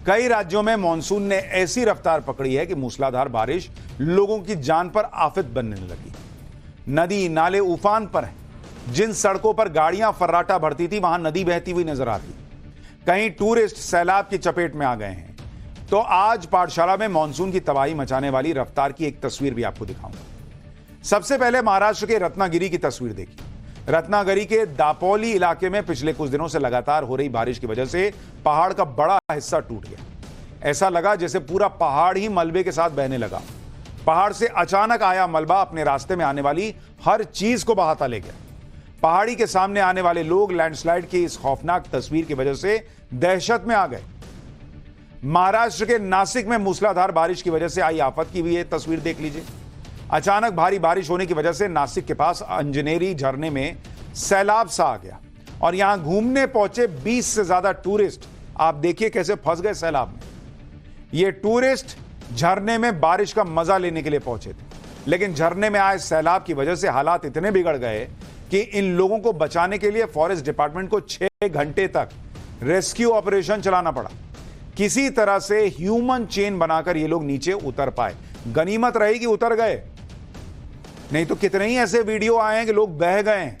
कई राज्यों में मॉनसून ने ऐसी रफ्तार पकड़ी है कि मूसलाधार बारिश लोगों की जान पर आफत बनने लगी। नदी नाले उफान पर हैं। जिन सड़कों पर गाड़ियां फर्राटा भरती थी वहां नदी बहती हुई नजर आती। कहीं टूरिस्ट सैलाब की चपेट में आ गए हैं। तो आज पाठशाला में मॉनसून की तबाही मचाने वाली रफ्तार की एक तस्वीर भी आपको दिखाऊंगा। सबसे पहले महाराष्ट्र के रत्नागिरी की तस्वीर देखिए। रत्नागिरी के दापोली इलाके में पिछले कुछ दिनों से लगातार हो रही बारिश की वजह से पहाड़ का बड़ा हिस्सा टूट गया। ऐसा लगा जैसे पूरा पहाड़ ही मलबे के साथ बहने लगा। पहाड़ से अचानक आया मलबा अपने रास्ते में आने वाली हर चीज को बहाता ले गया। पहाड़ी के सामने आने वाले लोग लैंडस्लाइड की इस खौफनाक तस्वीर की वजह से दहशत में आ गए। महाराष्ट्र के नासिक में मूसलाधार बारिश की वजह से आई आफत की भी ये तस्वीर देख लीजिए। अचानक भारी बारिश होने की वजह से नासिक के पास अंजनेरी झरने में सैलाब सा आ गया और यहां घूमने पहुंचे 20 से ज्यादा टूरिस्ट आप देखिए कैसे फंस गए सैलाब में। ये टूरिस्ट झरने में बारिश का मजा लेने के लिए पहुंचे थे, लेकिन झरने में आए सैलाब की वजह से हालात इतने बिगड़ गए कि इन लोगों को बचाने के लिए फॉरेस्ट डिपार्टमेंट को 6 घंटे तक रेस्क्यू ऑपरेशन चलाना पड़ा। किसी तरह से ह्यूमन चेन बनाकर ये लोग नीचे उतर पाए। गनीमत रही कि उतर गए, नहीं तो कितने ही ऐसे वीडियो आए हैं कि लोग बह गए हैं।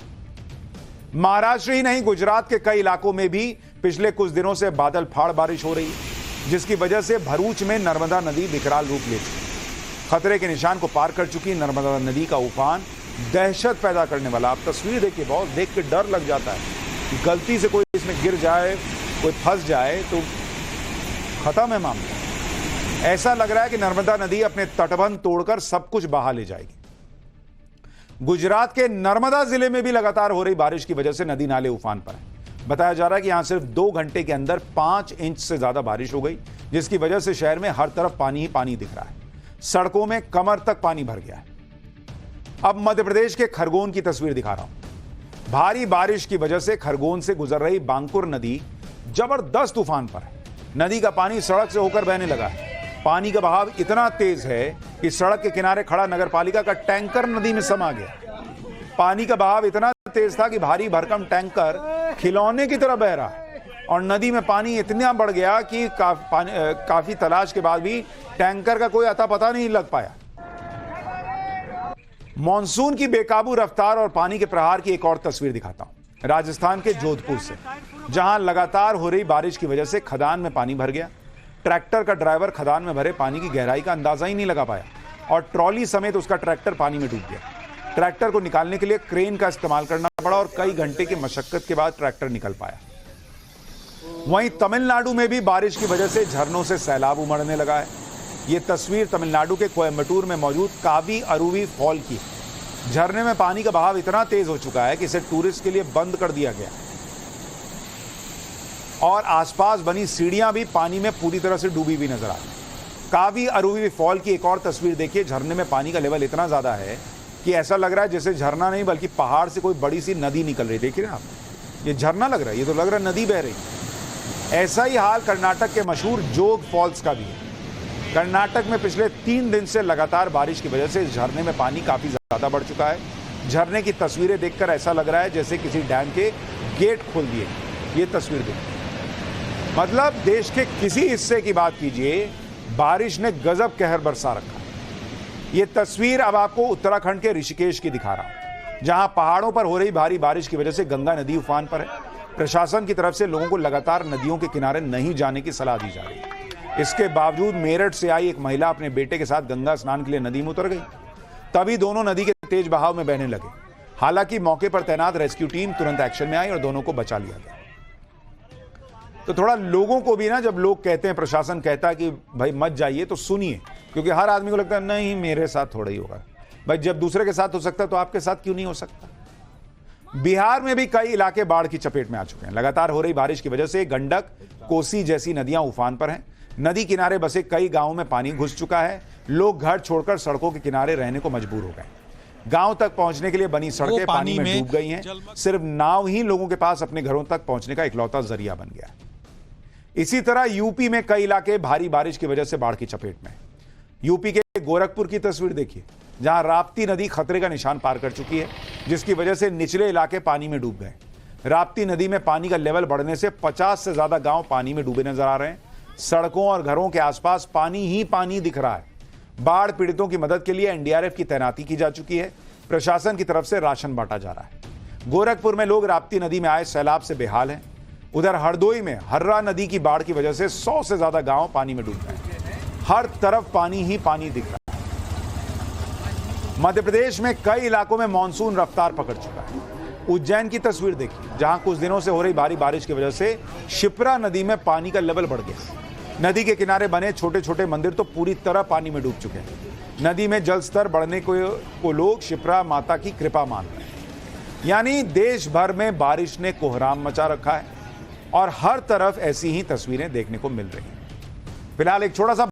महाराष्ट्र ही नहीं, गुजरात के कई इलाकों में भी पिछले कुछ दिनों से बादल फाड़ बारिश हो रही है, जिसकी वजह से भरूच में नर्मदा नदी विकराल रूप ले चुकी। खतरे के निशान को पार कर चुकी नर्मदा नदी का उफान दहशत पैदा करने वाला। आप तस्वीर देखिए, बहुत देख के डर लग जाता है कि गलती से कोई इसमें गिर जाए, कोई फंस जाए तो खत्म है मामला। ऐसा लग रहा है कि नर्मदा नदी अपने तटबंध तोड़कर सब कुछ बहा ले जाएगी। गुजरात के नर्मदा जिले में भी लगातार हो रही बारिश की वजह से नदी नाले उफान पर है। बताया जा रहा है कि यहां सिर्फ 2 घंटे के अंदर 5 इंच से ज्यादा बारिश हो गई, जिसकी वजह से शहर में हर तरफ पानी ही पानी दिख रहा है। सड़कों में कमर तक पानी भर गया है। अब मध्य प्रदेश के खरगोन की तस्वीर दिखा रहा हूं। भारी बारिश की वजह से खरगोन से गुजर रही बांकुर नदी जबरदस्त उफान पर है। नदी का पानी सड़क से होकर बहने लगा है। पानी का बहाव इतना तेज है कि सड़क के किनारे खड़ा नगर पालिका का टैंकर नदी में समा गया। पानी का बहाव इतना तेज था कि भारी भरकम टैंकर खिलौने की तरह बह रहा है और नदी में पानी इतना बढ़ गया कि काफी तलाश के बाद भी टैंकर का कोई अता पता नहीं लग पाया। मॉनसून की बेकाबू रफ्तार और पानी के प्रहार की एक और तस्वीर दिखाता हूं। राजस्थान के जोधपुर से, जहां लगातार हो रही बारिश की वजह से खदान में पानी भर गया। ट्रैक्टर का ड्राइवर खदान में भरे पानी की गहराई का अंदाजा ही नहीं लगा पाया और ट्रॉली समेत उसका ट्रैक्टर पानी में डूब गया। ट्रैक्टर को निकालने के लिए क्रेन का इस्तेमाल करना पड़ा और कई घंटे की मशक्कत के बाद ट्रैक्टर निकल पाया। वहीं तमिलनाडु में भी बारिश की वजह से झरनों से सैलाब उमड़ने लगा है। ये तस्वीर तमिलनाडु के कोयम्बटूर में मौजूद कावी अरुवी फॉल की। झरने में पानी का बहाव इतना तेज हो चुका है कि इसे टूरिस्ट के लिए बंद कर दिया गया और आसपास बनी सीढ़ियां भी पानी में पूरी तरह से डूबी हुई नजर आ रही। कावी अरुवी फॉल की एक और तस्वीर देखिए। झरने में पानी का लेवल इतना ज्यादा है कि ऐसा लग रहा है जैसे झरना नहीं बल्कि पहाड़ से कोई बड़ी सी नदी निकल रही। देखिए ना आप, ये झरना लग रहा है, ये तो लग रहा है नदी बह रही है। ऐसा ही हाल कर्नाटक के मशहूर जोग फॉल्स का भी है। कर्नाटक में पिछले 3 दिन से लगातार बारिश की वजह से इस झरने में पानी काफी ज्यादा बढ़ चुका है। झरने की तस्वीरें देखकर ऐसा लग रहा है जैसे किसी डैम के गेट खोल दिए। ये तस्वीर देखिए, मतलब देश के किसी हिस्से की बात कीजिए, बारिश ने गजब कहर बरसा रखा है। ये तस्वीर अब आपको उत्तराखंड के ऋषिकेश की दिखा रहा हूं, जहां पहाड़ों पर हो रही भारी बारिश की वजह से गंगा नदी उफान पर है। प्रशासन की तरफ से लोगों को लगातार नदियों के किनारे नहीं जाने की सलाह दी जा रही है। इसके बावजूद मेरठ से आई एक महिला अपने बेटे के साथ गंगा स्नान के लिए नदी में उतर गई। तभी दोनों नदी के तेज बहाव में बहने लगे। हालांकि मौके पर तैनात रेस्क्यू टीम तुरंत एक्शन में आई और दोनों को बचा लिया गया। तो थोड़ा लोगों को भी ना, जब लोग कहते हैं, प्रशासन कहता है कि भाई मत जाइए, तो सुनिए, क्योंकि हर आदमी को लगता है नहीं मेरे साथ थोड़ा ही होगा। भाई जब दूसरे के साथ हो सकता है तो आपके साथ क्यों नहीं हो सकता। बिहार में भी कई इलाके बाढ़ की चपेट में आ चुके हैं। लगातार हो रही बारिश की वजह से गंडक, कोसी जैसी नदियां उफान पर हैं। नदी किनारे बसे कई गांवों में पानी घुस चुका है। लोग घर छोड़कर सड़कों के किनारे रहने को मजबूर हो गए। गांव तक पहुंचने के लिए बनी सड़कें पानी में डूब गई हैं। सिर्फ नाव ही लोगों के पास अपने घरों तक पहुंचने का इकलौता जरिया बन गया है। इसी तरह यूपी में कई इलाके भारी बारिश की वजह से बाढ़ की चपेट में। यूपी के गोरखपुर की तस्वीर देखिए, जहां राप्ती नदी खतरे का निशान पार कर चुकी है, जिसकी वजह से निचले इलाके पानी में डूब गए। राप्ती नदी में पानी का लेवल बढ़ने से 50 से ज्यादा गांव पानी में डूबे नजर आ रहे हैं। सड़कों और घरों के आसपास पानी ही पानी दिख रहा है। बाढ़ पीड़ितों की मदद के लिए एनडीआरएफ की तैनाती की जा चुकी है। प्रशासन की तरफ से राशन बांटा जा रहा है। गोरखपुर में लोग राप्ती नदी में आए सैलाब से बेहाल हैं। उधर हरदोई में हर्रा नदी की बाढ़ की वजह से 100 से ज्यादा गांव पानी में डूब गए। हर तरफ पानी ही पानी दिख रहा है। मध्य प्रदेश में कई इलाकों में मानसून रफ्तार पकड़ चुका है। उज्जैन की तस्वीर देखिए, जहां कुछ दिनों से हो रही भारी बारिश की वजह से शिप्रा नदी में पानी का लेवल बढ़ गया। नदी के किनारे बने छोटे छोटे मंदिर तो पूरी तरह पानी में डूब चुके हैं। नदी में जल स्तर बढ़ने को लोग शिप्रा माता की कृपा मान रहे हैं। यानी देश भर में बारिश ने कोहराम मचा रखा है और हर तरफ ऐसी ही तस्वीरें देखने को मिल रही हैं। फिलहाल एक छोटा सा